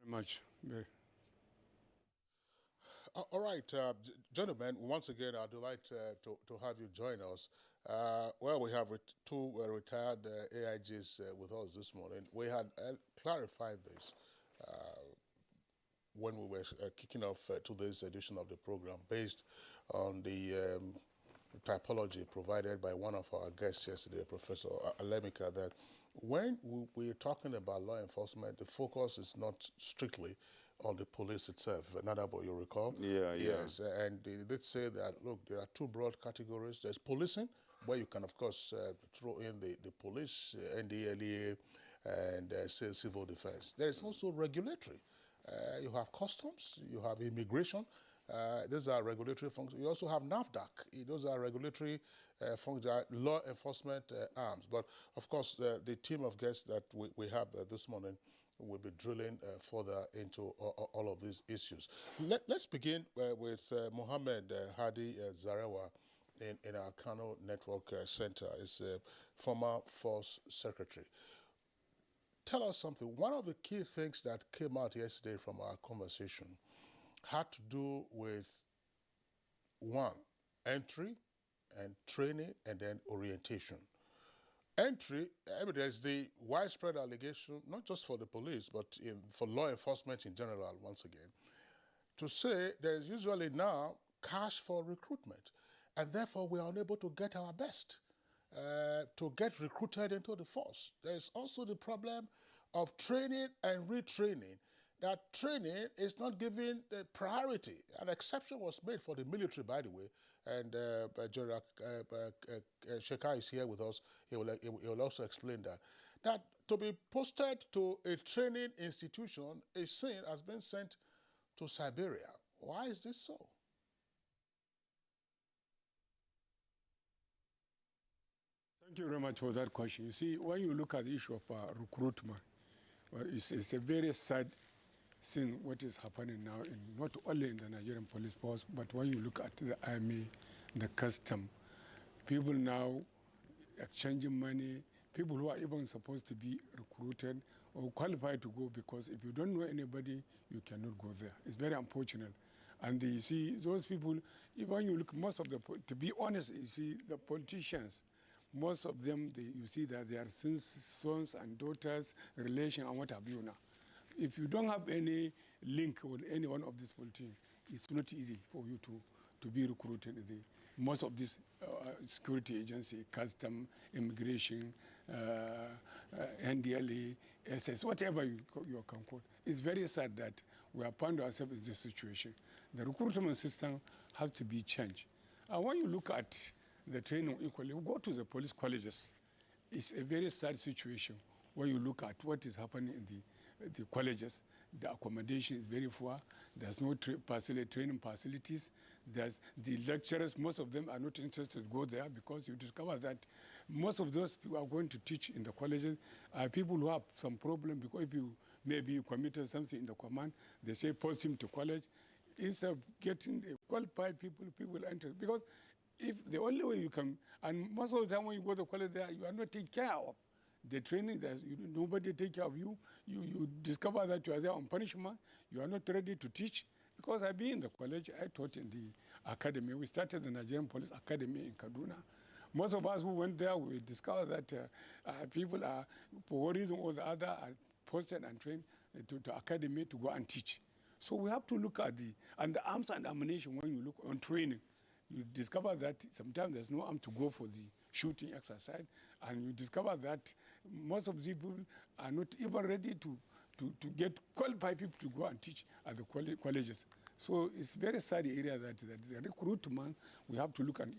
Much. All right, gentlemen, once again, I'd like to have you join us. Well, we have two retired AIGs with us this morning. We had clarified this when we were kicking off today's edition of the program based on the typology provided by one of our guests yesterday, Professor Alemika, that when we're talking about law enforcement, the focus is not strictly on the police itself. Nadabo, you recall? Yeah, yeah. Yes, and they did say that, look, there are two broad categories. There's policing, where you can, of course, throw in the police, NDLEA, and civil defense. There is also regulatory. You have customs, you have immigration. These are regulatory functions. You also have NAFDAC. Those are regulatory functions, law enforcement arms. But, of course, the team of guests that we have this morning will be drilling further into all of these issues. Let's begin with Mohamed Hadi Zarawa in our Kano Network Center. He's a former Force Secretary. Tell us something. One of the key things that came out yesterday from our conversation had to do with, one, entry and training and then orientation. Entry, there's the widespread allegation, not just for the police, but for law enforcement in general, once again, to say there's usually now cash for recruitment, and therefore we are unable to get our best to get recruited into the force. There's also the problem of training and retraining. That training is not given priority. An exception was made for the military, by the way, and General Sheka is here with us. He will also explain that to be posted to a training institution is seen as being sent to Siberia. Why is this so? Thank you very much for that question. You see, when you look at the issue of recruitment, well, it's a very sad thing what is happening now, not only in the Nigerian police force, but when you look at the army, the custom, people now exchanging money, people who are even supposed to be recruited or qualified to go, because if you don't know anybody, you cannot go there. It's very unfortunate. And you see, those people, even you look, most of the, to be honest, you see, the politicians, most of them, you see that they are sons and daughters, relation, and what have you now. If you don't have any link with any one of these politicians, it's not easy for you to be recruited. Most of these security agency, custom, immigration, NDLA, SS, whatever you can call it. It's very sad that we have found ourselves in this situation. The recruitment system has to be changed. And when you look at the training equally, you go to the police colleges. It's a very sad situation when you look at what is happening in the colleges. The accommodation is very poor. There's no training facilities. There's the lecturers, most of them are not interested to go there, because you discover that most of those people are going to teach in the colleges are people who have some problem, because if you maybe committed something in the command, they say post him to college. Instead of getting qualified people enter. Because if the only way you can, and most of the time when you go to college there, you are not taken care of. The training, nobody take care of you. You discover that you are there on punishment. You are not ready to teach. Because I've been in the college, I taught in the academy. We started the Nigerian Police Academy in Kaduna. Most of us who went there, we discovered that people are, for one reason or the other, are posted and trained to academy to go and teach. So we have to look at the arms and ammunition. When you look on training, you discover that sometimes there's no arm to go for the shooting exercise, and you discover that most of the people are not even ready to get qualified people to go and teach at the colleges. So it's a very sad area that the recruitment, we have to look at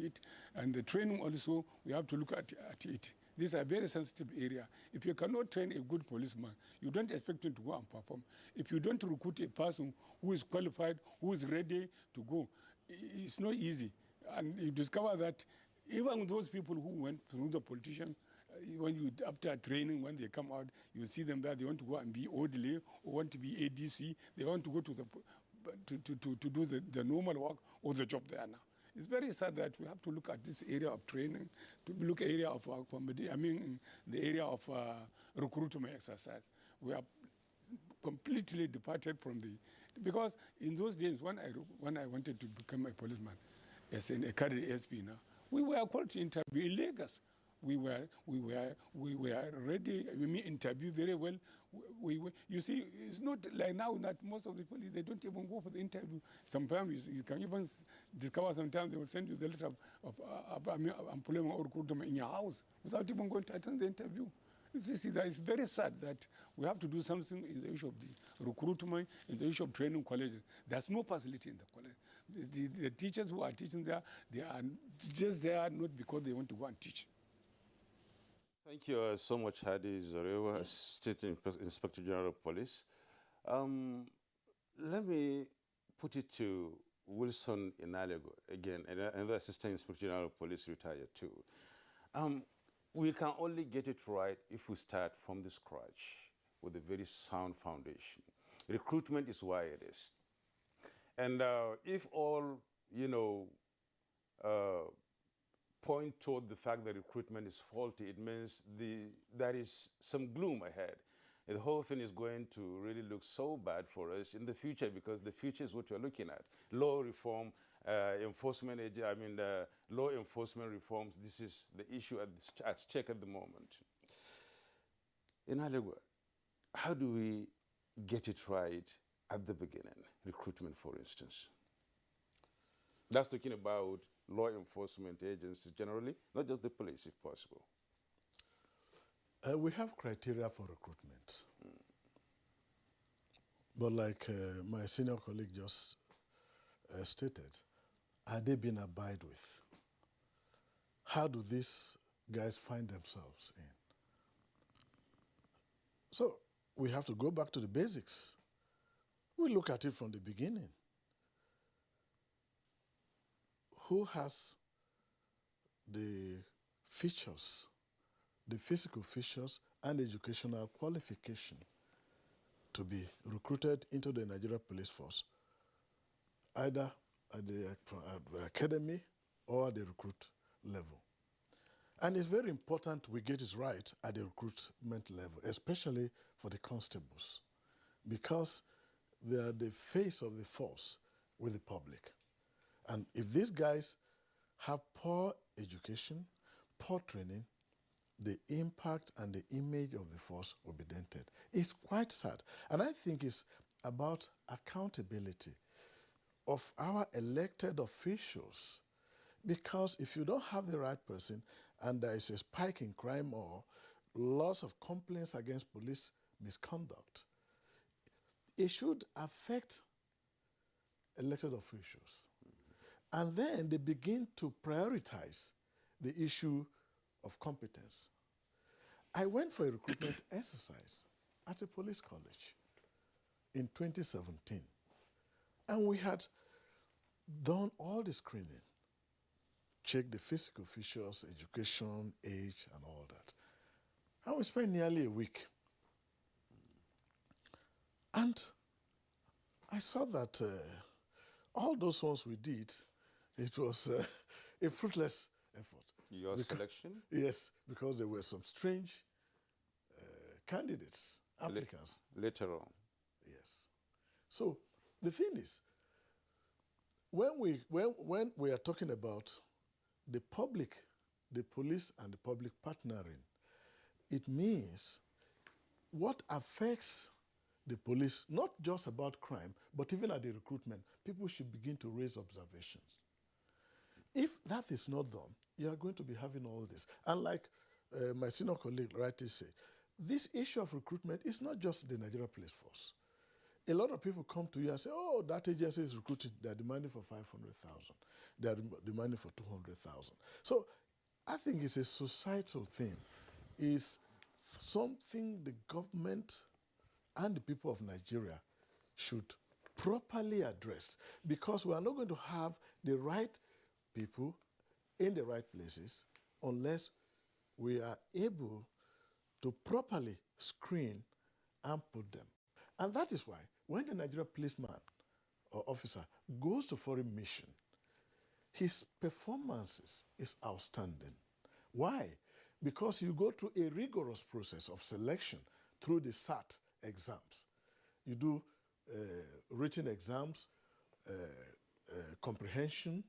it, and the training also, we have to look at it. These are very sensitive area. If you cannot train a good policeman, you don't expect him to go and perform. If you don't recruit a person who is qualified, who is ready to go, it's not easy. And you discover that even those people who went through the politician, after training, when they come out, you see them there, they want to go and be orderly or want to be ADC, they want to go to do the normal work or the job there now. It's very sad that we have to look at this area of training, to look at the area of the area of recruitment exercise. We have completely departed from the, because in those days when I wanted to become a policeman, as an cadre SP now, we were called to interview in Lagos. We were ready. We interview very well. You see, it's not like now that most of the police, they don't even go for the interview. Sometimes you can even discover sometimes they will send you the letter of employment or recruitment in your house without even going to attend the interview. It's very sad that we have to do something in the issue of the recruitment, in the issue of training colleges. There's no facility in the college. The teachers who are teaching there, they are just there not because they want to go and teach. Thank you so much, Hadi Zarawa, State Inspector General of Police. Let me put it to Wilson Inalego, again, another Assistant Inspector General of Police, retired too. We can only get it right if we start from the scratch with a very sound foundation. Recruitment is why it is. And if all, point toward the fact that recruitment is faulty, it means there is some gloom ahead. The whole thing is going to really look so bad for us in the future, because the future is what we're looking at. Law reform, law enforcement reforms, this is the issue at stake at the moment. In Alegua, how do we get it right at the beginning? Recruitment, for instance. That's talking about law enforcement agencies generally, not just the police, if possible. We have criteria for recruitment. But like my senior colleague just stated, are they being abided with? How do these guys find themselves in? So we have to go back to the basics. We look at it from the beginning. Who has the features, the physical features and educational qualification to be recruited into the Nigeria Police Force, either at the academy or at the recruit level? And it's very important we get it right at the recruitment level, especially for the constables, because they are the face of the force with the public. And if these guys have poor education, poor training, the impact and the image of the force will be dented. It's quite sad. And I think it's about accountability of our elected officials. Because if you don't have the right person and there is a spike in crime or lots of complaints against police misconduct, it should affect elected officials. And then they begin to prioritize the issue of competence. I went for a recruitment exercise at a police college in 2017. And we had done all the screening, checked the physical features, education, age, and all that. And we spent nearly a week. And I saw that all those ones we did, it was a fruitless effort. Your selection? Yes, because there were some strange candidates, applicants. Later on. Yes. So the thing is, when we are talking about the public, the police and the public partnering, it means what affects the police, not just about crime, but even at the recruitment, people should begin to raise observations. If that is not done, you are going to be having all this. And like my senior colleague rightly said, this issue of recruitment is not just the Nigeria Police Force. A lot of people come to you and say, oh, that agency is recruiting. They are demanding for 500,000. They are demanding for 200,000. So I think it's a societal thing. It's something the government and the people of Nigeria should properly address, because we are not going to have the right people in the right places unless we are able to properly screen and put them. And that is why when the Nigerian policeman or officer goes to foreign mission, his performances is outstanding. Why? Because you go through a rigorous process of selection through the SAT exams. You do written exams, comprehension,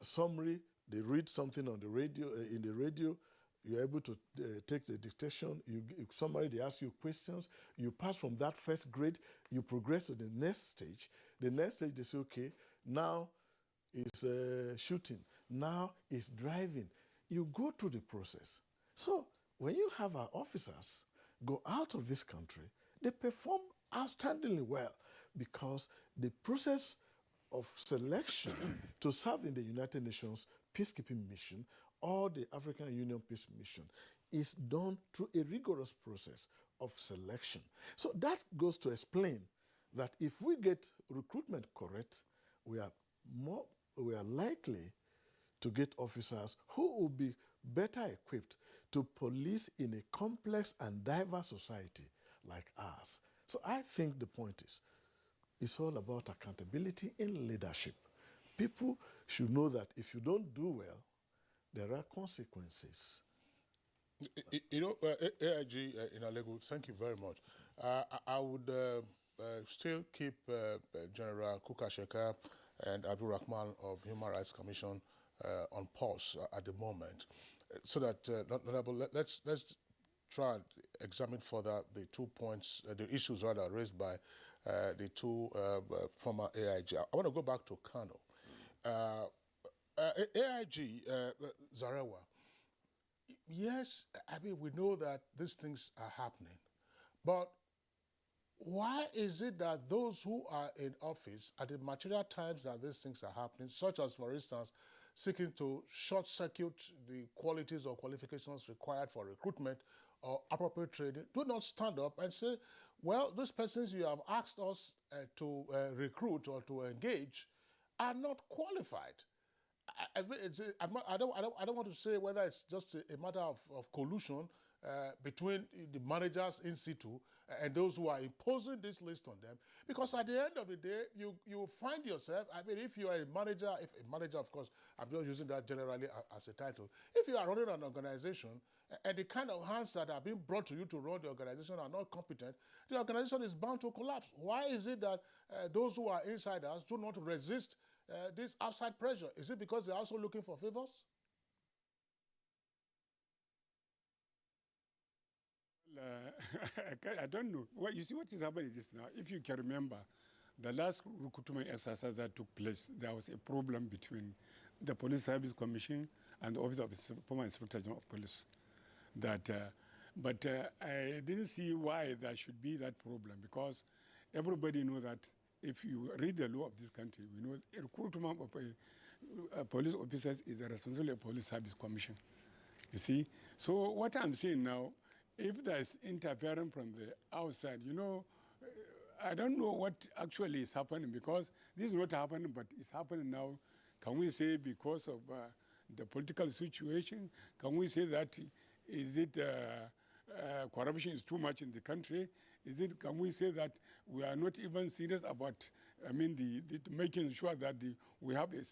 summary. They read something on the radio, in the radio. You're able to take the dictation. Summary, they ask you questions. You pass from that first grade. You progress to the next stage. The next stage, they say, okay, now is shooting. Now is driving. You go through the process. So when you have our officers go out of this country, they perform outstandingly well because the process of selection to serve in the United Nations peacekeeping mission or the African Union peace mission is done through a rigorous process of selection. So that goes to explain that if we get recruitment correct, we are likely to get officers who will be better equipped to police in a complex and diverse society like ours. So I think the point is, it's all about accountability in leadership. People should know that if you don't do well, there are consequences. You know, AIG in Alego, thank you very much. I would still keep General Kukasheka and Abdul Rahman of Human Rights Commission on pause at the moment, so that let's try and examine further the 2 points, the issues rather raised by the two former AIG. I want to go back to Kano. AIG, Zarawa, yes, I mean, we know that these things are happening, but why is it that those who are in office at the material times that these things are happening, such as, for instance, seeking to short-circuit the qualities or qualifications required for recruitment or appropriate training, do not stand up and say, well, these persons you have asked us to recruit or to engage are not qualified? I don't want to say whether it's just a matter of collusion between the managers in situ and those who are imposing this list on them, because at the end of the day, you find yourself, I mean, if you are a manager, of course, I'm just using that generally as a title, if you are running an organization and the kind of hands that are being brought to you to run the organization are not competent, the organization is bound to collapse. Why is it that those who are insiders do not resist this outside pressure? Is it because they're also looking for favors? I don't know. Well, you see what is happening just now. If you can remember, the last recruitment exercise that took place, there was a problem between the Police Service Commission and the Office of the former Inspector General of Police. But I didn't see why there should be that problem, because everybody knows that if you read the law of this country, we know recruitment of police officers is the responsibility of Police Service Commission. You see? So what I'm saying now, if there's interference from the outside, you know, I don't know what actually is happening, because this is not happening, but it's happening now. Can we say because of the political situation? Can we say that is it corruption is too much in the country? Can we say that we are not even serious about, I mean, the making sure that we have a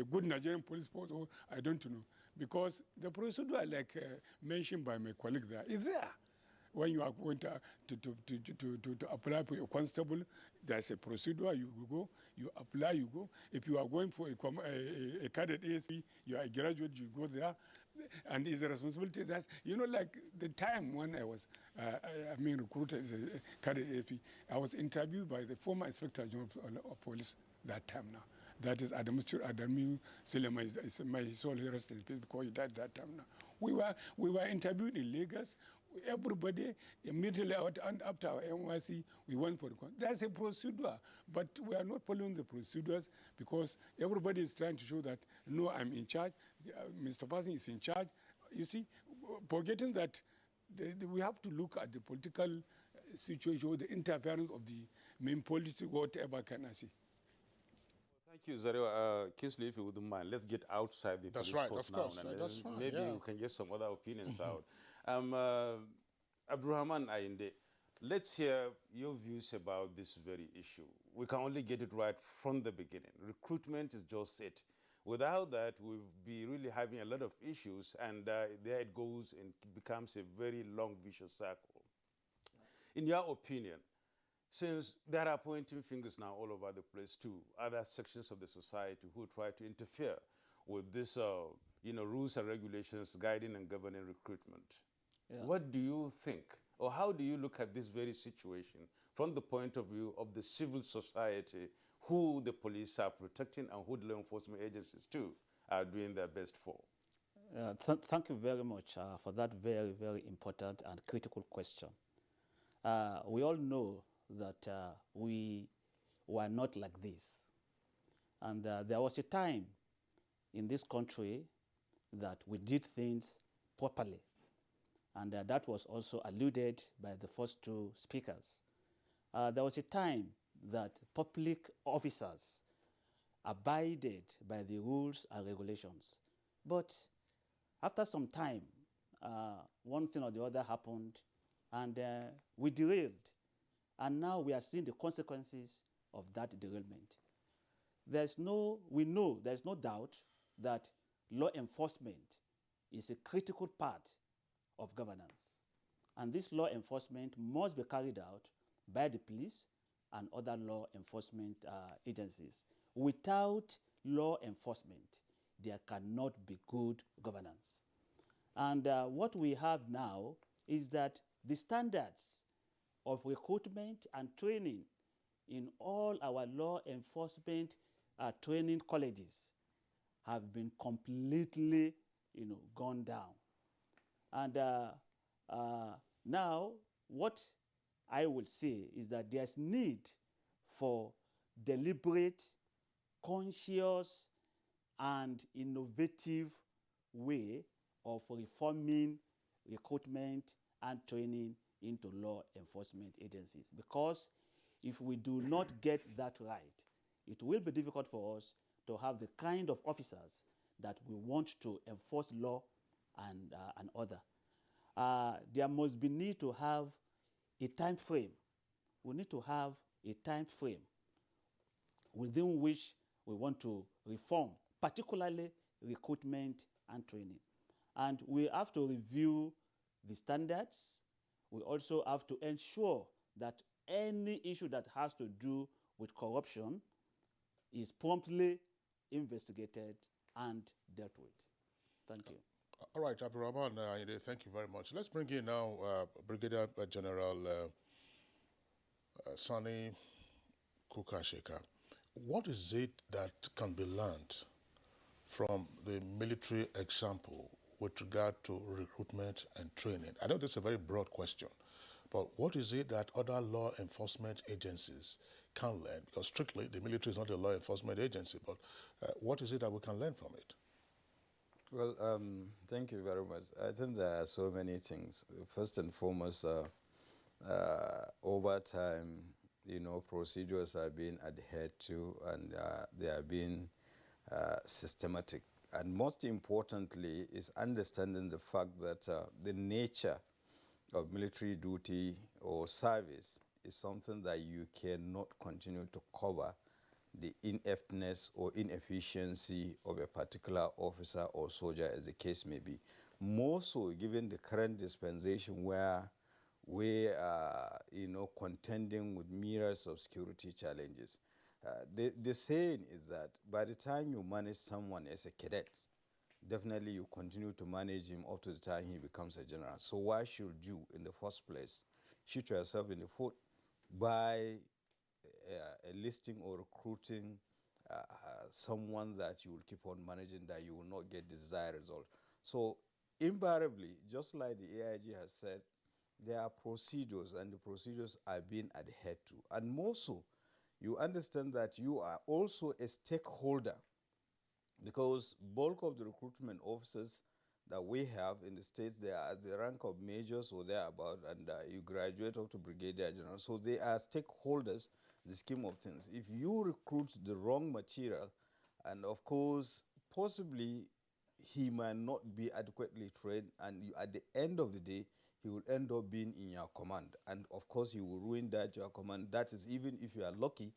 good Nigerian police force? Or I don't know. Because the procedure, like mentioned by my colleague there, is there. When you are going to apply for a constable, there's a procedure. You go, you apply, you go. If you are going for a cadet ASP, you are a graduate, you go there. And it's a responsibility. That's, you know, like the time when I was, recruited as a cadet ASP, I was interviewed by the former Inspector General of Police that time now. That is Adamu Selema, is my soul rest in peace, because he died that time now. We were interviewed in Lagos. Everybody immediately after our NYC, we went for the con. That's a procedure, but we are not following the procedures, because everybody is trying to show that, no, I'm in charge, Mr. Person is in charge. You see, forgetting that we have to look at the political situation or the interference of the main policy, whatever can I say. Thank you, Zarawa. Kinsley, if you wouldn't mind, let's get outside the police force now, and that's fine. Maybe we can get some other opinions out. Abdurrahman Ayinde, let's hear your views about this very issue. We can only get it right from the beginning. Recruitment is just it. Without that, we'll be really having a lot of issues, and there it goes and becomes a very long, vicious circle. In your opinion, since there are pointing fingers now all over the place to other sections of the society who try to interfere with this, rules and regulations guiding and governing recruitment, what do you think, or how do you look at this very situation from the point of view of the civil society, who the police are protecting and who the law enforcement agencies too are doing their best for? Thank you very much for that very, very important and critical question. We all know that we were not like this. And there was a time in this country that we did things properly. And that was also alluded by the first two speakers. There was a time that public officers abided by the rules and regulations. But after some time, one thing or the other happened, and we derailed. And now we are seeing the consequences of that derailment. We know there's no doubt that law enforcement is a critical part of governance. And this law enforcement must be carried out by the police and other law enforcement agencies. Without law enforcement, there cannot be good governance. And what we have now is that the standards of recruitment and training in all our law enforcement training colleges have been completely, gone down. And now what I will say is that there's need for deliberate, conscious, and innovative way of reforming recruitment and training into law enforcement agencies. Because if we do not get that right, it will be difficult for us to have the kind of officers that we want to enforce law and order. There must be need to have a time frame. We need to have a time frame within which we want to reform, particularly recruitment and training. And we have to review the standards. We also have to ensure that any issue that has to do with corruption is promptly investigated and dealt with. Thank you. All right, Abdurrahman, thank you very much. Let's bring in now Brigadier General Sani Kukasheka. What is it that can be learned from the military example with regard to recruitment and training? I know this is a very broad question, but what is it that other law enforcement agencies can learn? Because strictly, the military is not a law enforcement agency, but what is it that we can learn from it? Well, thank you very much. I think there are so many things. First and foremost, over time, procedures are being adhered to, and they are being systematic. And most importantly is understanding the fact that the nature of military duty or service is something that you cannot continue to cover the ineptness or inefficiency of a particular officer or soldier, as the case may be. More so given the current dispensation where we are, contending with myriads of security challenges. The saying is that by the time you manage someone as a cadet, definitely you continue to manage him up to the time he becomes a general. So why should you, in the first place, shoot yourself in the foot by enlisting or recruiting someone that you will keep on managing, that you will not get the desired result? So invariably, just like the AIG has said, there are procedures, and the procedures are being adhered to. And more so, you understand that you are also a stakeholder, because bulk of the recruitment officers that we have in the States, they are at the rank of majors or thereabout, and you graduate up to brigadier general. So they are stakeholders in the scheme of things. If you recruit the wrong material, and of course, possibly he might not be adequately trained, and at the end of the day, he will end up being in your command. And of course, he will ruin your command. That is, even if you are lucky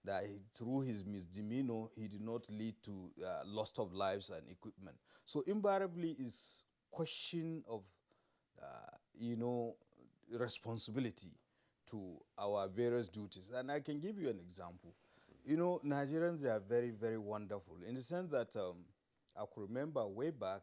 that through his misdemeanor, he did not lead to loss of lives and equipment. So invariably is question of, responsibility to our various duties. And I can give you an example. You know, Nigerians, they are very, very wonderful in the sense that I could remember way back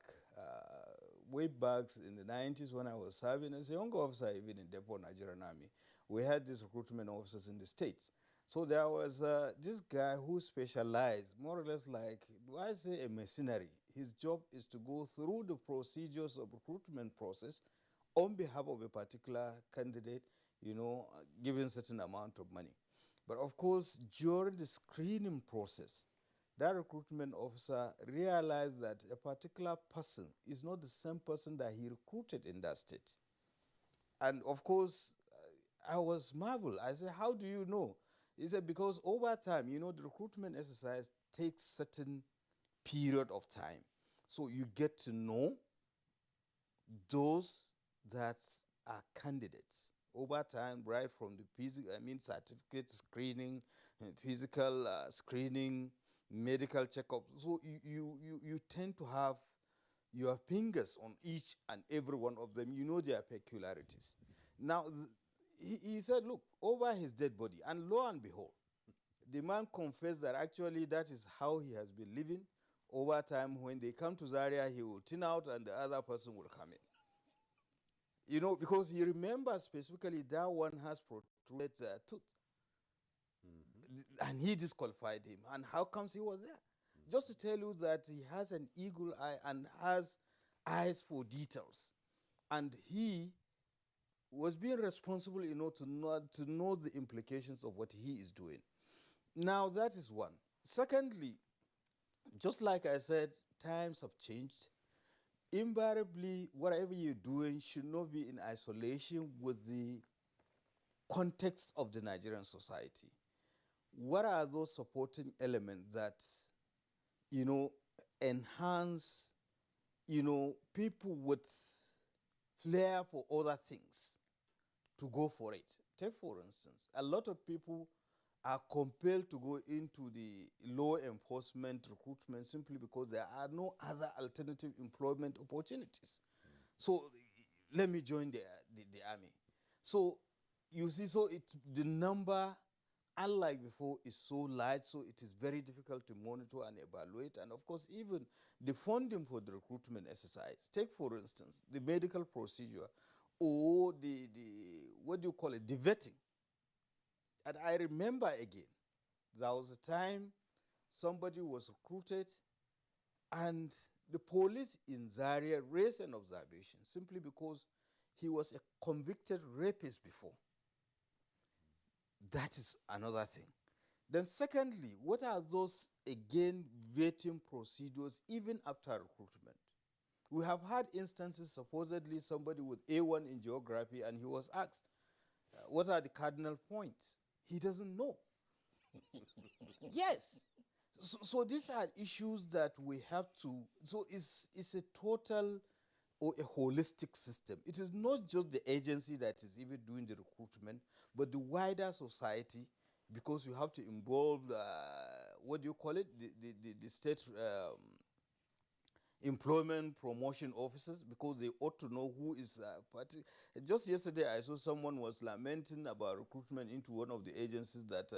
in the 90s when I was serving as a young officer, even in Depot Nigerian Army, we had these recruitment officers in the States. So there was this guy who specialized, more or less like, do I say a mercenary? His job is to go through the procedures of recruitment process on behalf of a particular candidate, you know, given certain amount of money. But of course, during the screening process, that recruitment officer realized that a particular person is not the same person that he recruited in that state. And of course, I was marveled. I said, how do you know? He said, because over time, you know, the recruitment exercise takes certain period of time. So you get to know those that are candidates over time, right from the physical, certificate screening, physical screening, medical checkup. So you tend to have your fingers on each and every one of them. You know their peculiarities. Now, he said, look, over his dead body, and lo and behold, the man confessed that actually that is how he has been living. Over time, when they come to Zaria, he will thin out and the other person will come in. You know, because he remembers specifically that one has protruded tooth. And he disqualified him. And how comes he was there? Just to tell you that he has an eagle eye and has eyes for details. And he was being responsible, you know, to know the implications of what he is doing. Now, that is one. Secondly, just like I said, times have changed. Invariably, whatever you're doing should not be in isolation with the context of the Nigerian society. What are those supporting elements that, you know, enhance, you know, people with flair for other things to go for it? Take, for instance, a lot of people are compelled to go into the law enforcement recruitment simply because there are no other alternative employment opportunities. So let me join the army. So you see, so the number, unlike before, is so large, so it is very difficult to monitor and evaluate. And of course, even the funding for the recruitment exercise. Take, for instance, the medical procedure or the vetting. And I remember again, there was a time somebody was recruited and the police in Zaria raised an observation simply because he was a convicted rapist before. That is another thing. Then secondly, what are those, again, vetting procedures even after recruitment? We have had instances, supposedly somebody with A1 in geography, and he was asked, what are the cardinal points? He doesn't know. Yes. So these are issues that we have to, so it's a total or a holistic system. It is not just the agency that is even doing the recruitment, but the wider society, because you have to involve, the state employment promotion officers, because they ought to know who is party. Just yesterday, I saw someone was lamenting about recruitment into one of the agencies that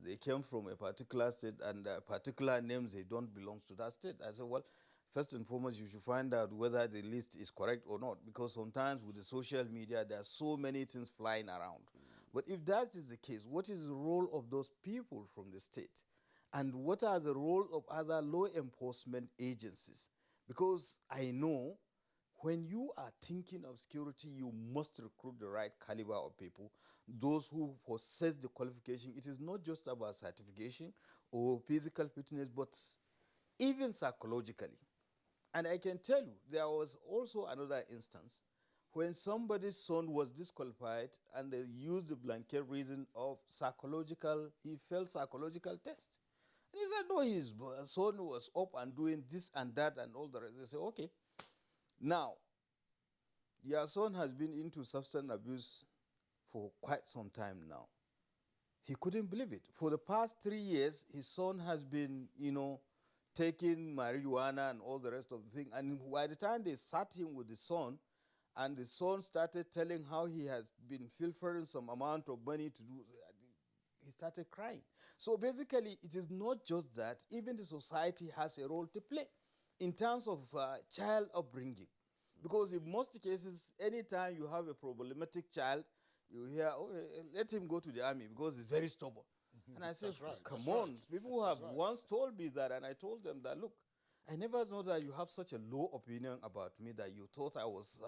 they came from a particular state and particular names, they don't belong to that state. I said, well, first and foremost, you should find out whether the list is correct or not, because sometimes with the social media, there are so many things flying around. But if that is the case, what is the role of those people from the state? And what are the role of other law enforcement agencies? Because I know when you are thinking of security, you must recruit the right caliber of people, those who possess the qualification. It is not just about certification or physical fitness, but even psychologically. And I can tell you, there was also another instance when somebody's son was disqualified and they used the blanket reason of psychological, he failed psychological test. And he said, no, his son was up and doing this and that and all the rest. They said, okay. Now, your son has been into substance abuse for quite some time now. He couldn't believe it. For the past 3 years, his son has been, taking marijuana and all the rest of the thing. And by the time they sat him with the son and the son started telling how he has been pilfering some amount of money to do, he started crying. So basically, it is not just that, even the society has a role to play in terms of child upbringing. Because in most cases, anytime you have a problematic child, you hear, oh, let him go to the army because he's very stubborn. And I said, right, come on. Right. People have once told me that, and I told them that, look, I never know that you have such a low opinion about me that you thought I was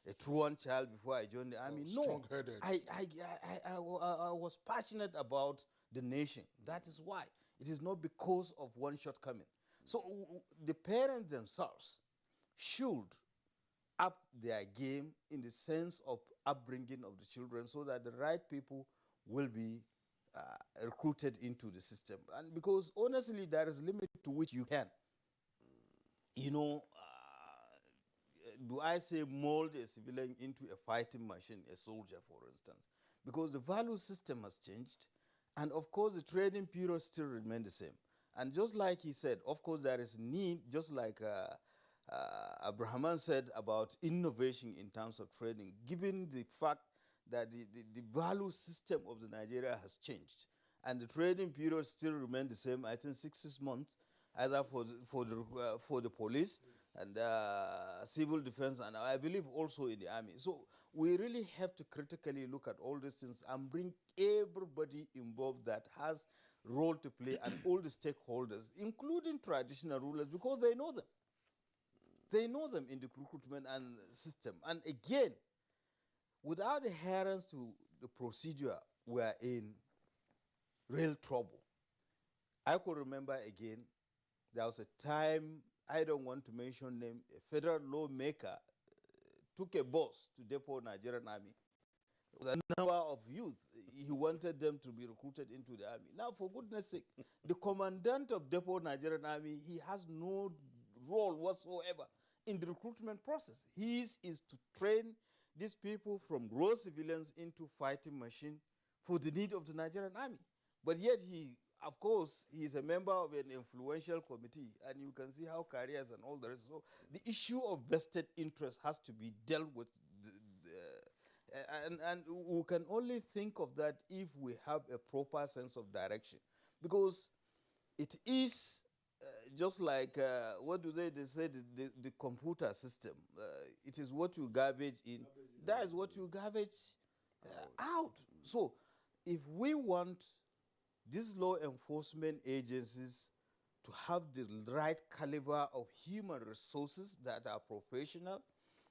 a truant child before I joined the army. No, strong-headed. I was passionate about the nation. That is why. It is not because of one shortcoming. So the parents themselves should up their game in the sense of upbringing of the children so that the right people will be recruited into the system. And because honestly, there is a limit to which you can. You know, do I say mold a civilian into a fighting machine, a soldier, for instance? Because the value system has changed, and of course the training period still remains the same. And just like he said, of course there is need, just like Abraham said about innovation in terms of training, given the fact that the value system of the Nigeria has changed, and the training period still remains the same. I think 6 months, either for the police and civil defense, and I believe also in the army. So we really have to critically look at all these things and bring everybody involved that has role to play and all the stakeholders, including traditional rulers, because they know them. They know them in the recruitment and system. And again, without adherence to the procedure, we are in real trouble. I could remember again, there was a time, I don't want to mention name, a federal lawmaker took a bus to depot Nigerian army with a number of youth. He wanted them to be recruited into the army. Now, for goodness sake, the commandant of depot Nigerian army, he has no role whatsoever in the recruitment process. His is to train these people from raw civilians into fighting machine for the need of the Nigerian army. But yet he, of course, he is a member of an influential committee, and you can see how careers and all the rest. So the issue of vested interest has to be dealt with, and we can only think of that if we have a proper sense of direction, because it is just like what do they say, the computer system. It is what you garbage in, that is what you garbage out. So if we want these law enforcement agencies to have the right caliber of human resources that are professional,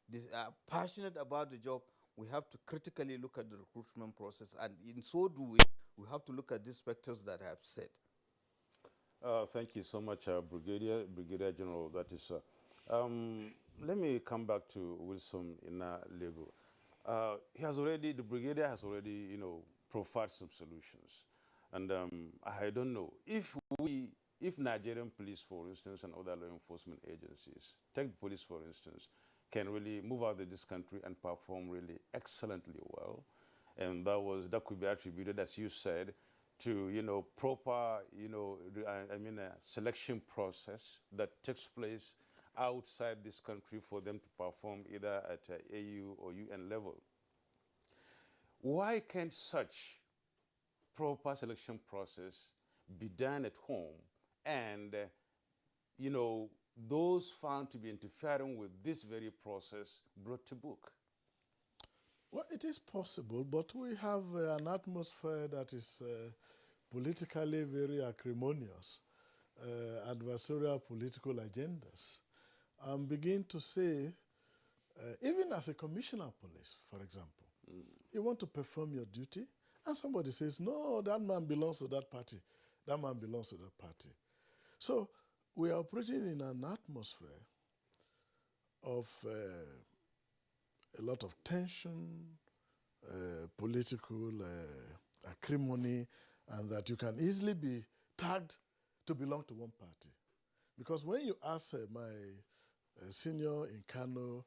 they are passionate about the job, we have to critically look at the recruitment process. And in so doing, we have to look at these factors that I have said. Thank you so much, Brigadier General. That is, let me come back to Wilson in Lego. The Brigadier has already, profiled some solutions. And I don't know, if Nigerian police, for instance, and other law enforcement agencies, take the police, for instance, can really move out of this country and perform really excellently well, and that could be attributed, as you said, to proper selection process that takes place outside this country for them to perform either at AU or UN level. Why can't such proper selection process be done at home, and those found to be interfering with this very process brought to book? Well, it is possible, but we have an atmosphere that is politically very acrimonious, adversarial political agendas. I'm beginning to say, even as a commissioner of police, for example, you want to perform your duty, and somebody says, no, that man belongs to that party. That man belongs to that party. So we are operating in an atmosphere of a lot of tension, political acrimony, and that you can easily be tagged to belong to one party. Because when you ask my senior in Kano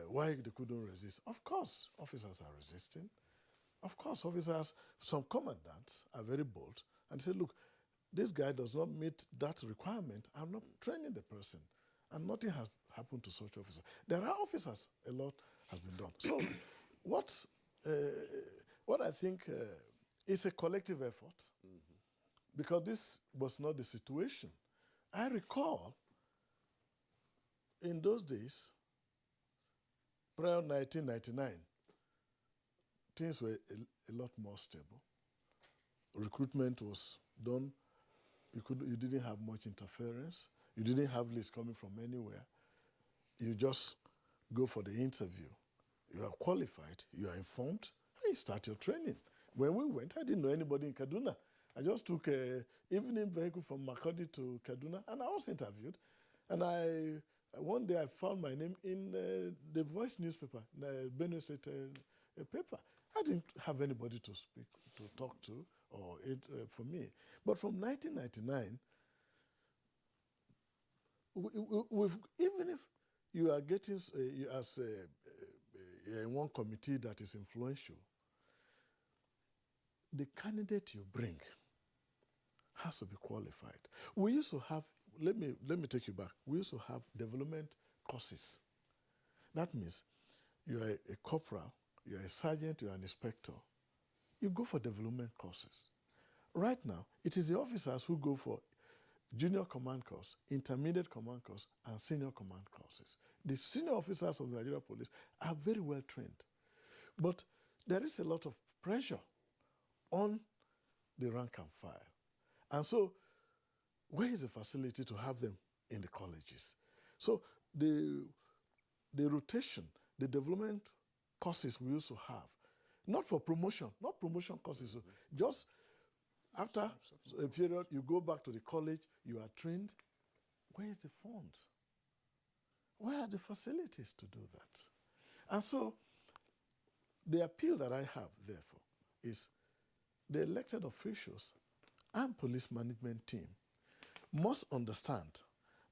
why they couldn't resist, of course, officers are resisting. Of course, officers, some commandants are very bold and say, look, this guy does not meet that requirement. I'm not training the person. And nothing has happened to such officers. There are officers, a lot has been done. So what I think is a collective effort, because this was not the situation. I recall in those days, prior 1999, things were a lot more stable. Recruitment was done. You didn't have much interference. You didn't have lists coming from anywhere. You just go for the interview. You are qualified, you are informed, and you start your training. When we went, I didn't know anybody in Kaduna. I just took an evening vehicle from Makurdi to Kaduna, and I was interviewed. And one day I found my name in the Voice newspaper, the Benue State paper. I didn't have anybody to talk to, or for me. But from 1999, even if you are getting in one committee that is influential, the candidate you bring has to be qualified. We used to have, let me take you back. We used to have development courses. That means you are a corporal, you are a sergeant, you are an inspector. You go for development courses. Right now, it is the officers who go for junior command course, intermediate command course, and senior command courses. The senior officers of the Nigeria Police are very well trained. But there is a lot of pressure on the rank and file. And so, where is the facility to have them in the colleges? So, the rotation, the development courses we used to have, not for promotion, not promotion courses, just after a period, you go back to the college, you are trained. Where is the funds? Where are the facilities to do that? And so, the appeal that I have, therefore, is the elected officials and police management team must understand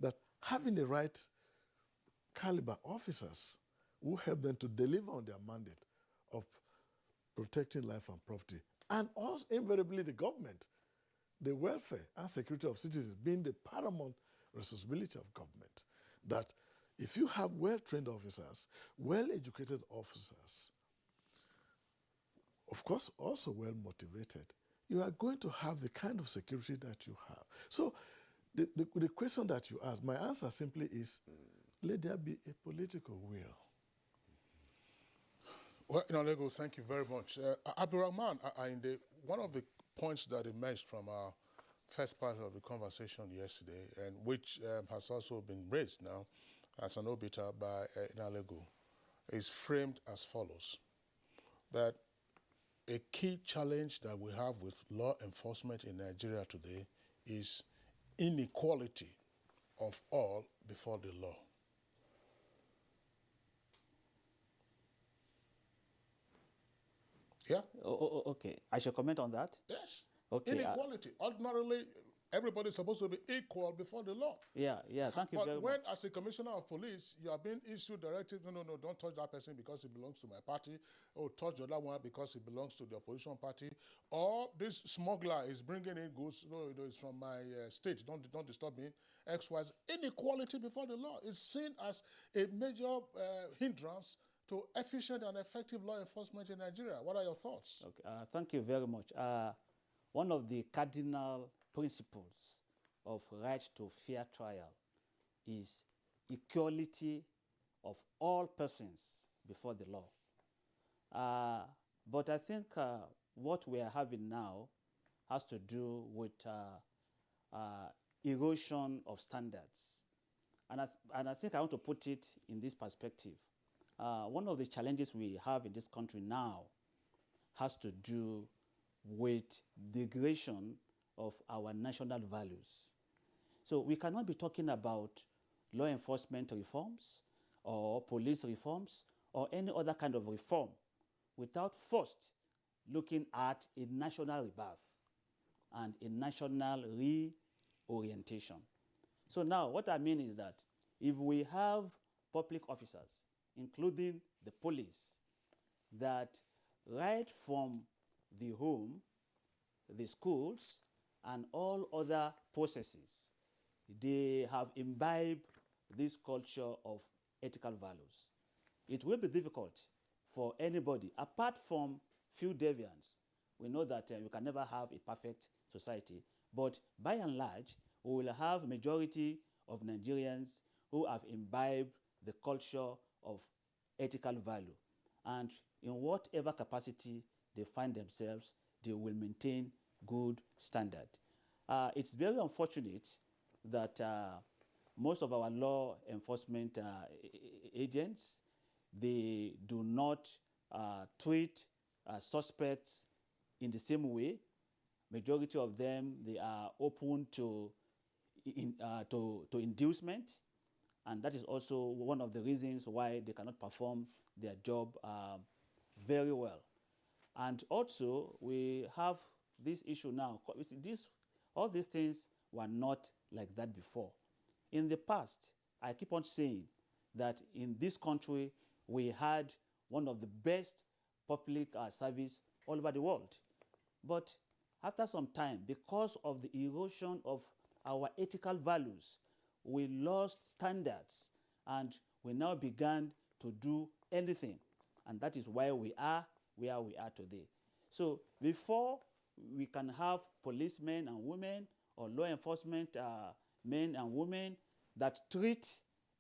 that having the right caliber officers who help them to deliver on their mandate of protecting life and property, and also invariably the government, the welfare and security of citizens being the paramount responsibility of government, that if you have well-trained officers, well-educated officers, of course also well-motivated, you are going to have the kind of security that you have. So the question that you ask, my answer simply is, let there be a political will. Well, Lego, thank you very much. Abdurrahman, one of the points that emerged from our first part of the conversation yesterday, and which has also been raised now as an obiter by Inalego, is framed as follows: that a key challenge that we have with law enforcement in Nigeria today is inequality of all before the law. Yeah? Okay. I shall comment on that? Yes. Okay. Inequality. Ordinarily, everybody's supposed to be equal before the law. Yeah, thank you very much. But when, as a commissioner of police, you are being issued directives, no, don't touch that person because he belongs to my party, or touch the other one because he belongs to the opposition party, or this smuggler is bringing in goods, it's from my state, don't disturb me, XYZ. Inequality before the law is seen as a major hindrance to efficient and effective law enforcement in Nigeria. What are your thoughts? Okay, thank you very much. One of the cardinal principles of right to fair trial is equality of all persons before the law. But I think what we are having now has to do with erosion of standards. And I think I want to put it in this perspective. One of the challenges we have in this country now has to do with degradation of our national values. So we cannot be talking about law enforcement reforms or police reforms or any other kind of reform without first looking at a national rebirth and a national reorientation. So now what I mean is that if we have public officers, including the police, that right from the home, the schools, and all other processes, they have imbibed this culture of ethical values. it will be difficult for anybody, apart from few deviants. We know that we can never have a perfect society, but by and large, we will have majority of Nigerians who have imbibed the culture of ethical value. And in whatever capacity they find themselves, they will maintain good standard. It's very unfortunate that most of our law enforcement agents, they do not treat suspects in the same way. Majority of them, they are open to inducement, and that is also one of the reasons why they cannot perform their job very well. And also, we have this issue now. All these things were not like that before. In the past, I keep on saying that in this country, we had one of the best public service all over the world. But after some time, because of the erosion of our ethical values, we lost standards and we now began to do anything. And that is why we are where we are today. So before we can have policemen and women or law enforcement men and women that treat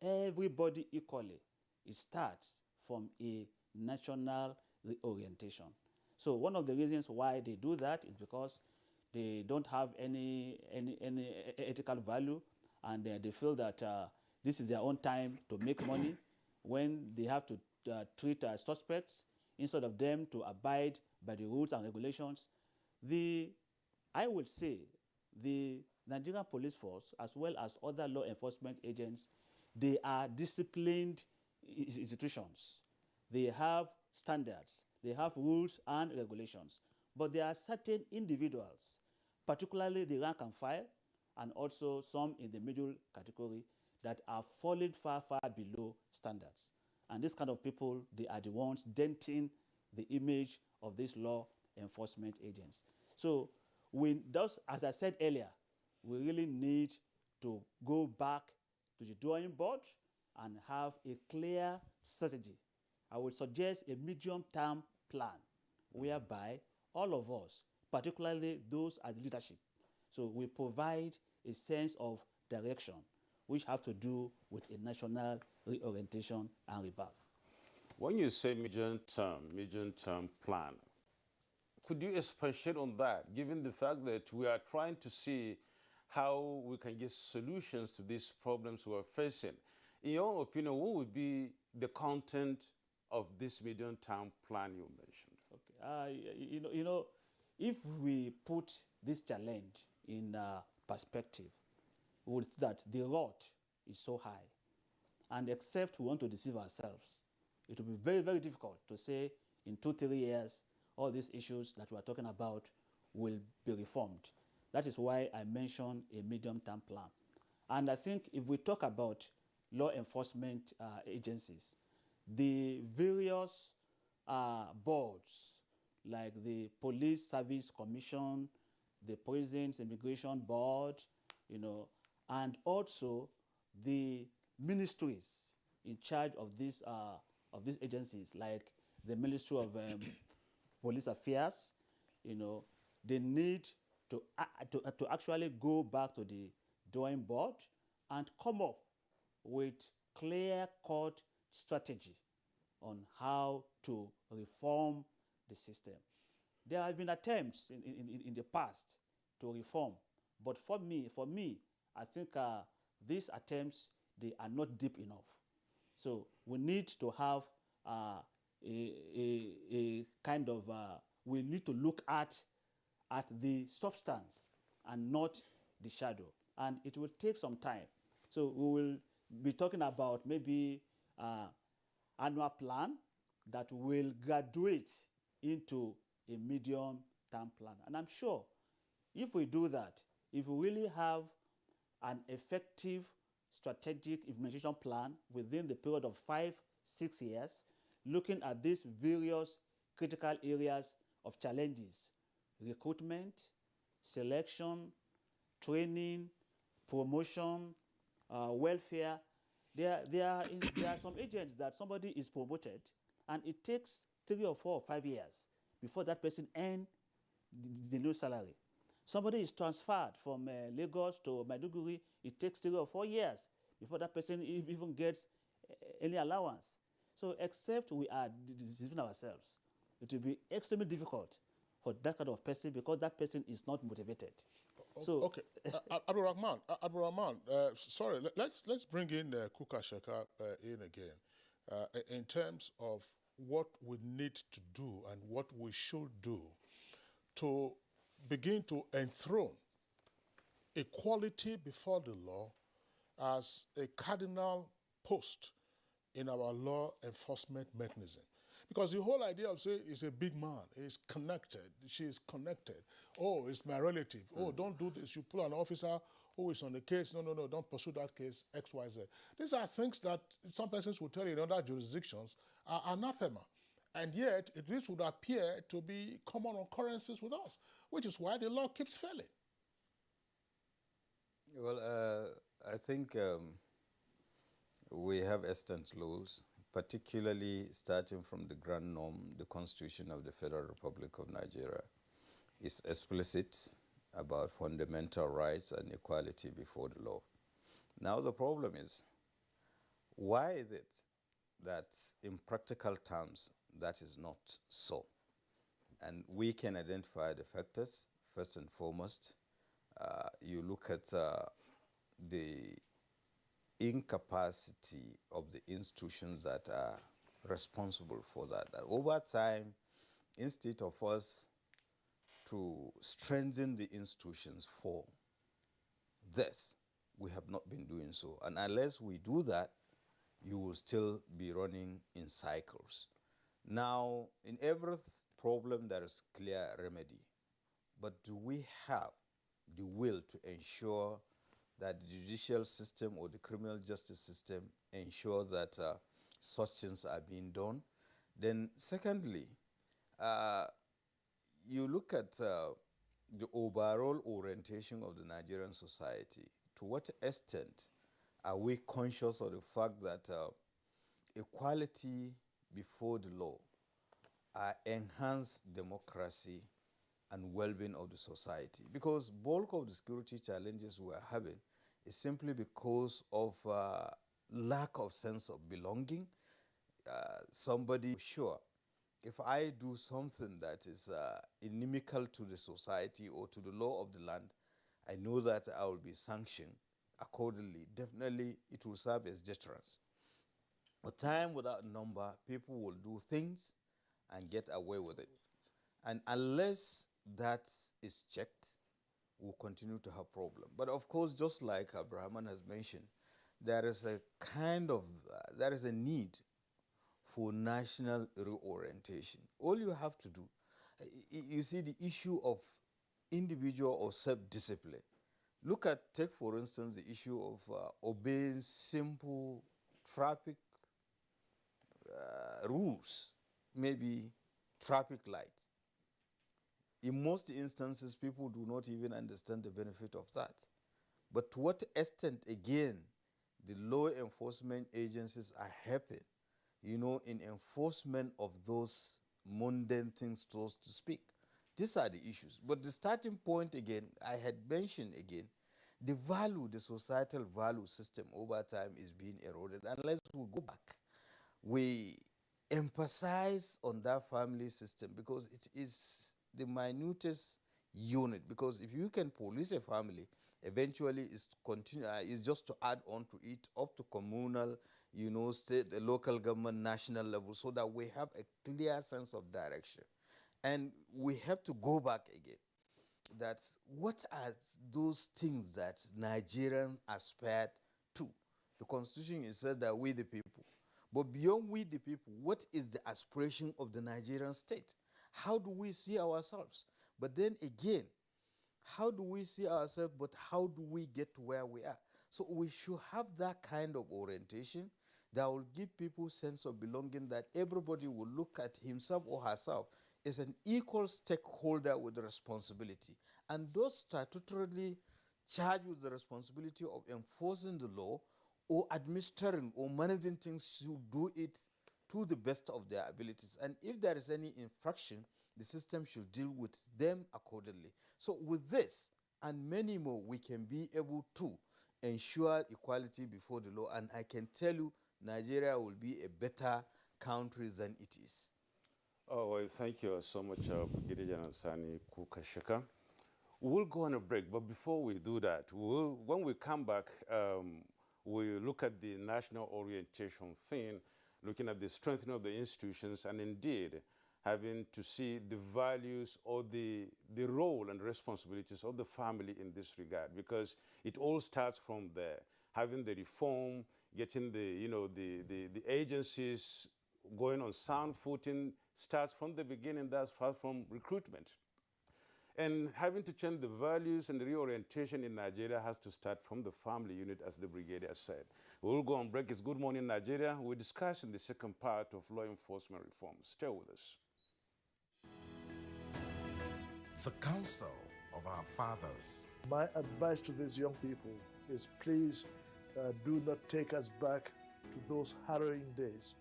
everybody equally, it starts from a national reorientation. So one of the reasons why they do that is because they don't have any ethical value, and they feel that this is their own time to make money when they have to treat suspects instead of them to abide by the rules and regulations. I would say the Nigerian police force, as well as other law enforcement agents, they are disciplined institutions. They have standards, they have rules and regulations. But there are certain individuals, particularly the rank and file, and also some in the middle category, that are falling far, far below standards. And these kind of people, they are the ones denting the image of these law enforcement agents. So as I said earlier, we really need to go back to the drawing board and have a clear strategy. I would suggest a medium-term plan whereby all of us, particularly those at leadership, so we provide a sense of direction, which have to do with a national reorientation and rebirth. When you say medium-term plan, could you expatiate on that, given the fact that we are trying to see how we can get solutions to these problems we are facing? In your opinion, what would be the content of this medium-term plan you mentioned? Okay. If we put this challenge in perspective, we would see that the road is so high. And except we want to deceive ourselves, it will be very, very difficult to say in 2-3 years, all these issues that we are talking about will be reformed. That is why I mentioned a medium-term plan. And I think if we talk about law enforcement agencies, the various boards, like the Police Service Commission, the Prisons Immigration Board, and also the ministries in charge of these agencies, like the Ministry of Police Affairs, they need to actually go back to the drawing board and come up with clear-cut strategy on how to reform the system. There have been attempts in the past to reform, but for me, I think these attempts, they are not deep enough. So we need to have a kind of, we need to look at the substance and not the shadow. And it will take some time. So we will be talking about maybe annual plan that will graduate into a medium-term plan. And I'm sure if we do that, if we really have an effective strategic implementation plan within the period of 5-6 years, looking at these various critical areas of challenges: recruitment, selection, training, promotion, welfare. There are some agents that somebody is promoted, and it takes 3 or 4 or 5 years before that person earns the new salary. Somebody is transferred from Lagos to Maiduguri, it takes 3 or 4 years before that person even gets any allowance. So except we are deceiving ourselves, it will be extremely difficult for that kind of person because that person is not motivated. So, okay, Abdul Rahman, sorry, let's bring in Kuka Sheka in again in terms of what we need to do and what we should do to begin to enthrone equality before the law as a cardinal post in our law enforcement mechanism. Because the whole idea of saying it's a big man, he's connected, she is connected, oh, it's my relative, oh, don't do this, you pull an officer who is on the case, no, don't pursue that case, X, Y, Z. These are things that some persons will tell you in other jurisdictions are anathema. And yet, this would appear to be common occurrences with us, which is why the law keeps failing. Well, I think we have extant laws, particularly starting from the grand norm, the Constitution of the Federal Republic of Nigeria. Is explicit about fundamental rights and equality before the law. Now the problem is, why is it that in practical terms that is not so? And we can identify the factors. First and foremost, you look at the incapacity of the institutions that are responsible for that. Over time, instead of us to strengthen the institutions for this, we have not been doing so. And unless we do that, you will still be running in cycles. Now, in every problem, there is clear remedy. But do we have the will to ensure that the judicial system or the criminal justice system ensure that such things are being done? Then secondly, you look at the overall orientation of the Nigerian society. To what extent are we conscious of the fact that equality before the law enhance democracy and well-being of the society? Because bulk of the security challenges we are having is simply because of lack of sense of belonging. Somebody sure, if I do something that is inimical to the society or to the law of the land, I know that I will be sanctioned accordingly. Definitely, it will serve as deterrence. A time without number, people will do things and get away with it. And unless that is checked, we'll continue to have problems. But of course, just like Abraham has mentioned, there is a need for national reorientation. All you have to do, you see the issue of individual or self-discipline. Take for instance the issue of obeying simple traffic rules, maybe traffic lights. In most instances, people do not even understand the benefit of that. But to what extent, again, the law enforcement agencies are helping, in enforcement of those mundane things, so to speak. These are the issues. But the starting point, again, I had mentioned again, the societal value system over time is being eroded. Unless we go back, we emphasize on that family system because it is the minutest unit. Because if you can police a family, eventually it's just to add on to it up to communal, state, local government, national level, so that we have a clear sense of direction. And we have to go back again. That's what are those things that Nigerians aspire to? The Constitution is said that we the people. But beyond we the people, what is the aspiration of the Nigerian state? How do we see ourselves? But then again, how do we see ourselves, but how do we get to where we are? So we should have that kind of orientation that will give people a sense of belonging, that everybody will look at himself or herself as an equal stakeholder with the responsibility. And those statutorily charged with the responsibility of enforcing the law or administering or managing things should do it to the best of their abilities. And if there is any infraction, the system should deal with them accordingly. So with this and many more, we can be able to ensure equality before the law. And I can tell you, Nigeria will be a better country than it is. Oh, well, thank you so much, Brigadier General Sani Kukasheka. We'll go on a break, but before we do that, when we come back, we'll look at the national orientation thing, looking at the strengthening of the institutions, and indeed having to see the values or the role and responsibilities of the family in this regard, because it all starts from there. Having the reform, getting the agencies going on sound footing starts from the beginning. That's far from recruitment. And having to change the values and the reorientation in Nigeria has to start from the family unit, as the brigadier said. We'll go on break. It's Good Morning Nigeria. We're discussing the second part of law enforcement reform. Stay with us. The counsel of our fathers. My advice to these young people is please do not take us back to those harrowing days.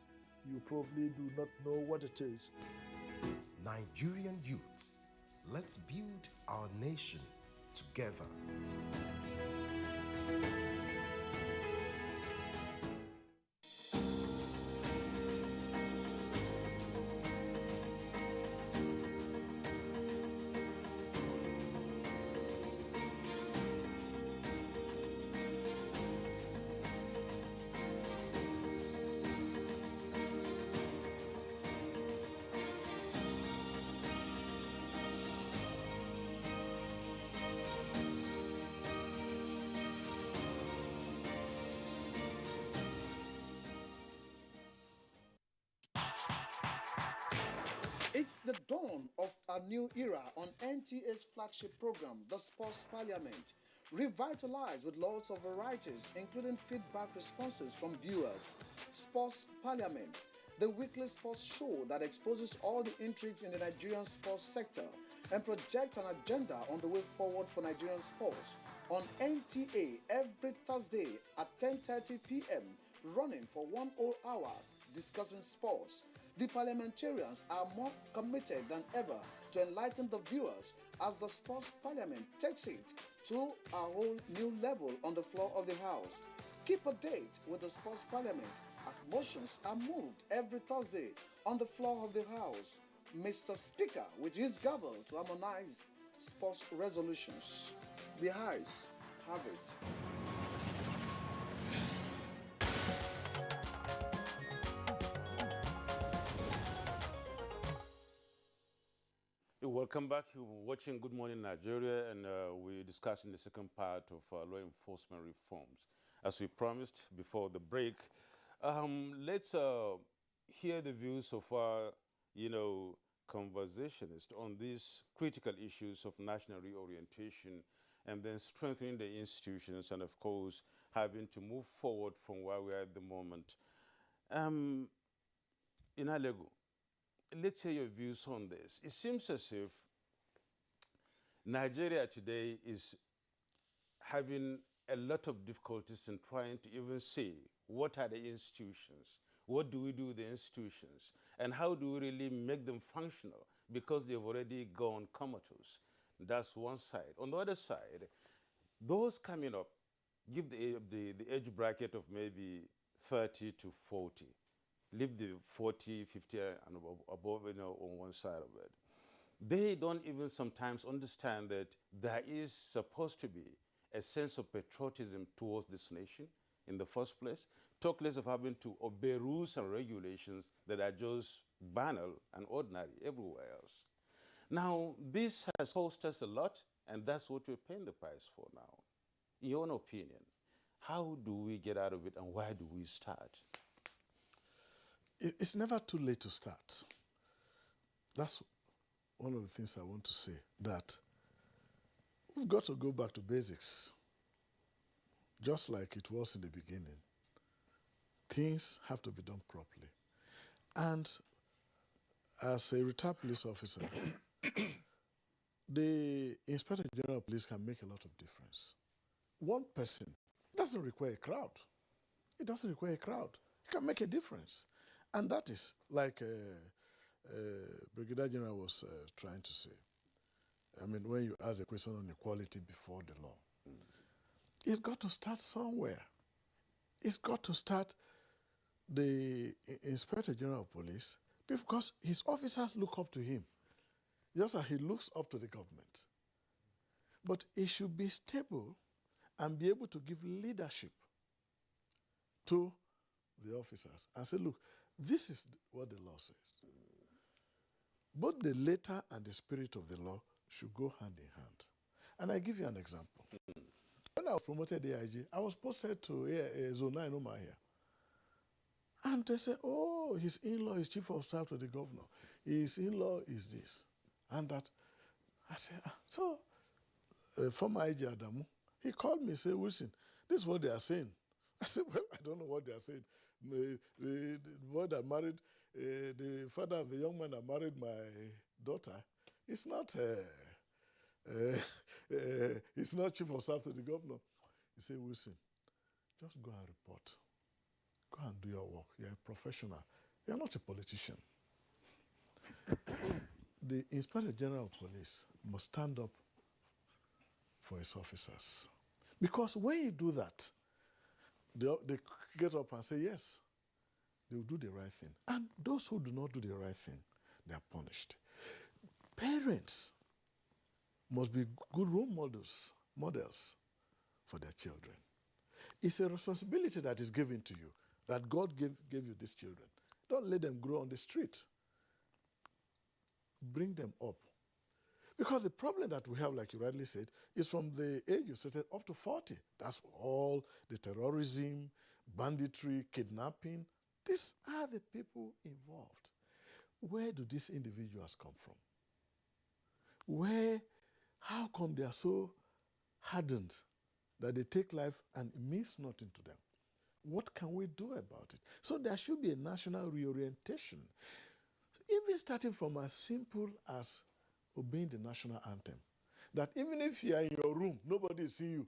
You probably do not know what it is. Nigerian youths, let's build our nation together. It's the dawn of a new era on NTA's flagship program, The Sports Parliament, revitalized with lots of varieties, including feedback responses from viewers. Sports Parliament, the weekly sports show that exposes all the intrigues in the Nigerian sports sector and projects an agenda on the way forward for Nigerian sports. On NTA every Thursday at 10:30 p.m., running for 1 whole hour, discussing sports. The parliamentarians are more committed than ever to enlighten the viewers as the Sports Parliament takes it to a whole new level on the floor of the House. Keep a date with the Sports Parliament as motions are moved every Thursday on the floor of the House. Mr. Speaker, with his gavel to harmonize sports resolutions. The House have it. Welcome back. You're watching Good Morning Nigeria, and we're discussing the second part of law enforcement reforms. As we promised before the break, let's hear the views of our, conversationists on these critical issues of national reorientation and then strengthening the institutions and, of course, having to move forward from where we are at the moment. In Alego, let's hear your views on this. It seems as if Nigeria today is having a lot of difficulties in trying to even see what are the institutions, what do we do with the institutions, and how do we really make them functional, because they've already gone comatose. That's one side. On the other side, those coming up give the age bracket of maybe 30 to 40. Leave the 40, 50 and above, on one side of it. They don't even sometimes understand that there is supposed to be a sense of patriotism towards this nation in the first place. Talk less of having to obey rules and regulations that are just banal and ordinary everywhere else. Now, this has cost us a lot, and that's what we're paying the price for now. In your own opinion, how do we get out of it, and where do we start? It's never too late to start. That's one of the things I want to say, that we've got to go back to basics, just like it was in the beginning. Things have to be done properly. And as a retired police officer, the Inspector General of Police can make a lot of difference. One person doesn't require a crowd. It doesn't require a crowd. It can make a difference. And that is, like Brigadier General was trying to say, I mean, when you ask a question on equality before the law, it's got to start somewhere. It's got to start the Inspector General of Police, because his officers look up to him, just as he looks up to the government. But he should be stable and be able to give leadership to the officers and say, look, this is what the law says. Both the letter and the spirit of the law should go hand in hand. And I give you an example. When I was promoted AIG, I was posted to Zone 9 Oma here. And they said, oh, his in-law is chief of staff to the governor. His in-law is this and that. I said, so former IG Adamu, he called me and said, Wilson, this is what they are saying. I said, well, I don't know what they are saying. The boy that married, the father of the young man that married my daughter, it's not chief of staff to the governor. He said, Wilson, just go and report. Go and do your work. You're a professional. You're not a politician. The Inspector General of Police must stand up for his officers. Because when you do that, they get up and say, yes, they will do the right thing. And those who do not do the right thing, they are punished. Parents must be good role models for their children. It's a responsibility that is given to you, that God gave you these children. Don't let them grow on the street. Bring them up. Because the problem that we have, like you rightly said, is from the age you started up to 40. That's all the terrorism, banditry, kidnapping. These are the people involved. Where do these individuals come from? How come they are so hardened that they take life and it means nothing to them? What can we do about it? So there should be a national reorientation. Even starting from as simple as obeying the national anthem. That even if you are in your room, nobody is seeing you,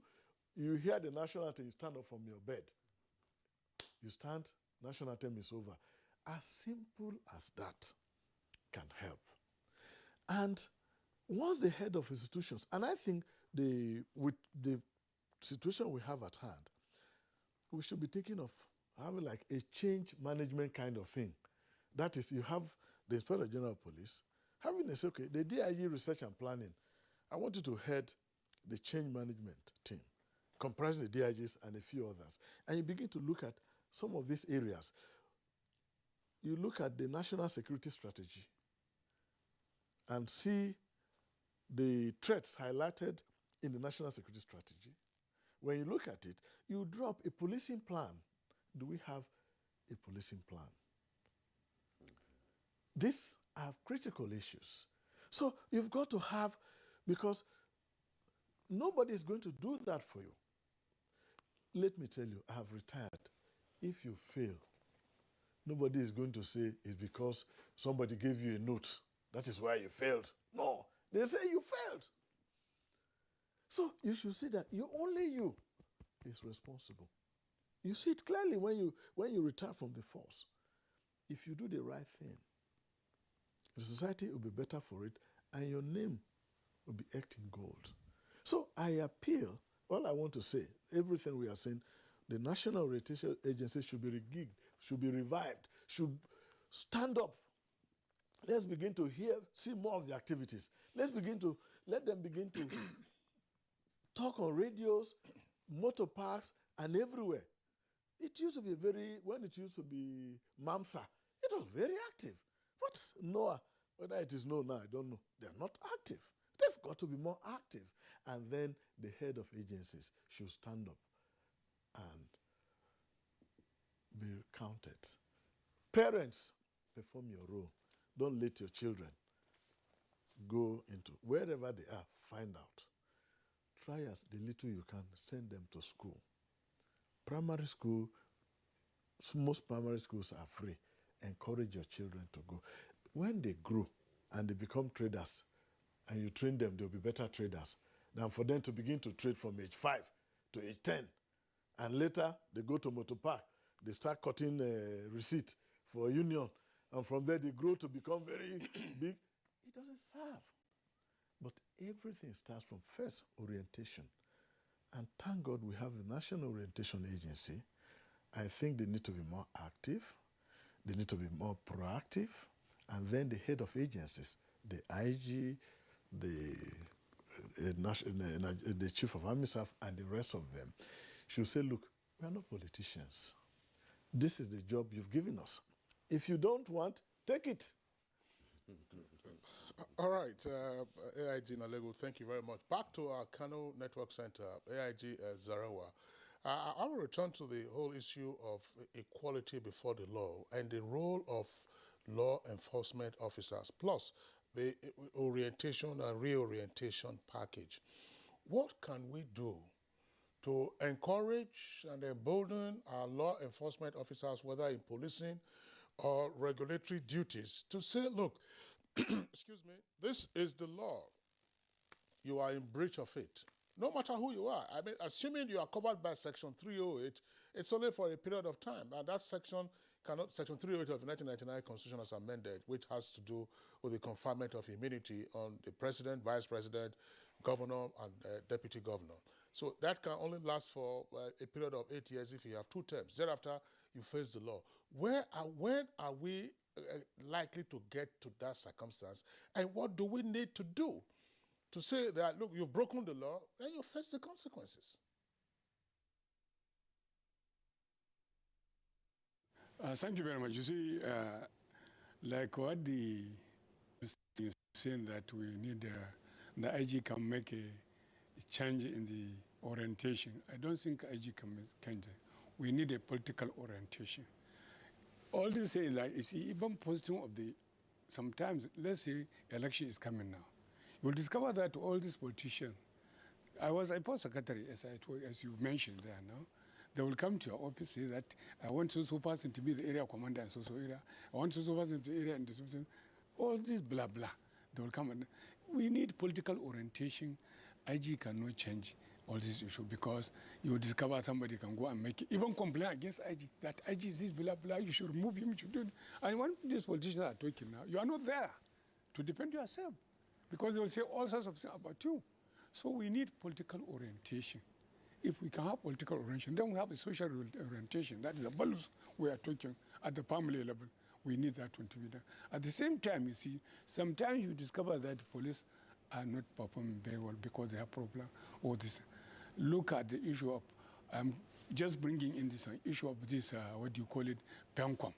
you hear the national anthem, you stand up from your bed. You stand, national anthem is over. As simple as that can help. And once the head of institutions, and I think with the situation we have at hand, we should be thinking of having like a change management kind of thing. That is, you have the Inspector General of Police, having a say, okay, the DIG Research and Planning, I want you to head the change management team, comprising the DIGs and a few others. And you begin to look at some of these areas. You look at the national security strategy and see the threats highlighted in the national security strategy. When you look at it, you drop a policing plan. Do we have a policing plan? These are critical issues. So you've got to have, because nobody is going to do that for you. Let me tell you, I have retired. If you fail, nobody is going to say it's because somebody gave you a note. That is why you failed. No, they say you failed. So you should see that only you is responsible. You see it clearly when you retire from the force. If you do the right thing, the society will be better for it, and your name will be etched in gold. So I appeal, all I want to say, everything we are saying, the National Orientation Agency should be regigged, should be revived, should stand up. Let's begin to see more of the activities. Let them begin to talk on radios, motor parks, and everywhere. It used to be when it used to be MAMSA, it was very active. But NOAA, whether it is known now, I don't know. They're not active. They've got to be more active. And then the head of agencies should stand up and be counted. Parents, perform your role. Don't let your children go into wherever they are, find out. Try as the little you can, send them to school. Primary school, most primary schools are free. Encourage your children to go. When they grow and they become traders and you train them, they'll be better traders than for them to begin to trade from age 5 to age 10. And later, they go to motor park they start cutting receipt for union, and from there they grow to become very big. It doesn't serve. But everything starts from first orientation. And thank God we have the National Orientation Agency. I think they need to be more active. They need to be more proactive. And then the head of agencies, the IG, the chief of army staff, and the rest of them, should say, look, we are not politicians. This is the job you've given us. If you don't want, take it. All right, AIG Nalego, thank you very much. Back to our Kano Network Center, AIG Zarawa. I will return to the whole issue of equality before the law and the role of law enforcement officers, plus the orientation and reorientation package. What can we do to encourage and embolden our law enforcement officers, whether in policing or regulatory duties, to say, look, excuse me, this is the law. You are in breach of it. No matter who you are. I mean, assuming you are covered by Section 308, it's only for a period of time. And that section cannot, Section 308 of the 1999 Constitution as amended, which has to do with the conferment of immunity on the president, vice president, governor, and deputy governor. So that can only last for a period of 8 years if you have 2 terms. Thereafter, you face the law. When are we likely to get to that circumstance? And what do we need to do to say that, look, you've broken the law, then you face the consequences? Thank you very much. You see, like what the is saying, that we need, the IG can make a change in the orientation. I don't think IG can change it. We need a political orientation. All this say, like, you see, even positive of the, sometimes, let's say election is coming now. You'll discover that all these politicians, I was a post secretary, as you mentioned there now, they will come to your office, say that I want so person to be the area commander and so area. I want so person to be the area and so. All this blah blah. They will come and we need political orientation. IG cannot change all this issue because you will discover somebody can go and make it, even complain against IG, that IG is this blah blah, you should remove him, you should do it. And when these politicians are talking now, you are not there to defend yourself because they will say all sorts of things about you. So we need political orientation. If we can have political orientation, then we have a social orientation. That is the values we are talking at the family level. We need that one to be done. At the same time, you see, sometimes you discover that police are not performing very well because they have problem or this. Look at the issue of, just bringing in this issue of this, what do you call it, PEMCOM.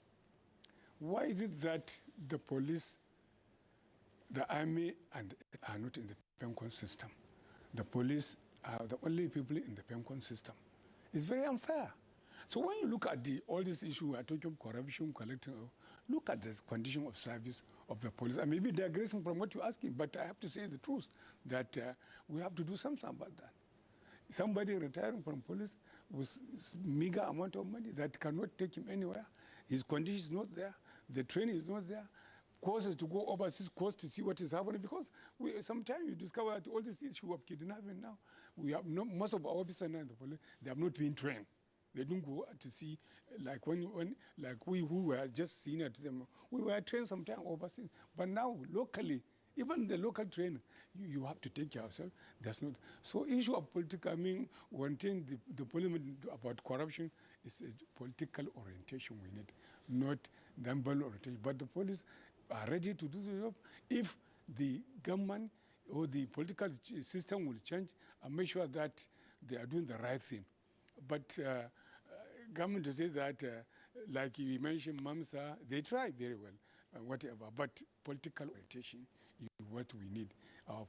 Why is it that the police, the army, are not in the PEMCOM system? The police are the only people in the PEMCOM system. It's very unfair. So when you look at all this issue, we are talking corruption, collecting, look at the condition of service of the police. And maybe digressing from what you're asking, but I have to say the truth, that we have to do something about that. Somebody retiring from police with meager amount of money that cannot take him anywhere. His condition is not there. The training is not there. Courses to go overseas, courses to see what is happening, because sometimes you discover that all this issue of kidnapping now, we have most of our officers now in the police, they have not been trained. They don't go to see, like like we who were just senior to them, we were trained sometime overseas. But now, locally, even the local training, you have to take care of yourself. That's not. So issue of political, I mean, one thing, the parliament about corruption is a political orientation we need, not dumbbell orientation. But the police are ready to do the job if the government or the political system will change and make sure that they are doing the right thing. But government to say that, like you mentioned, MAMSA, they try very well, whatever. But political orientation is what we need. Our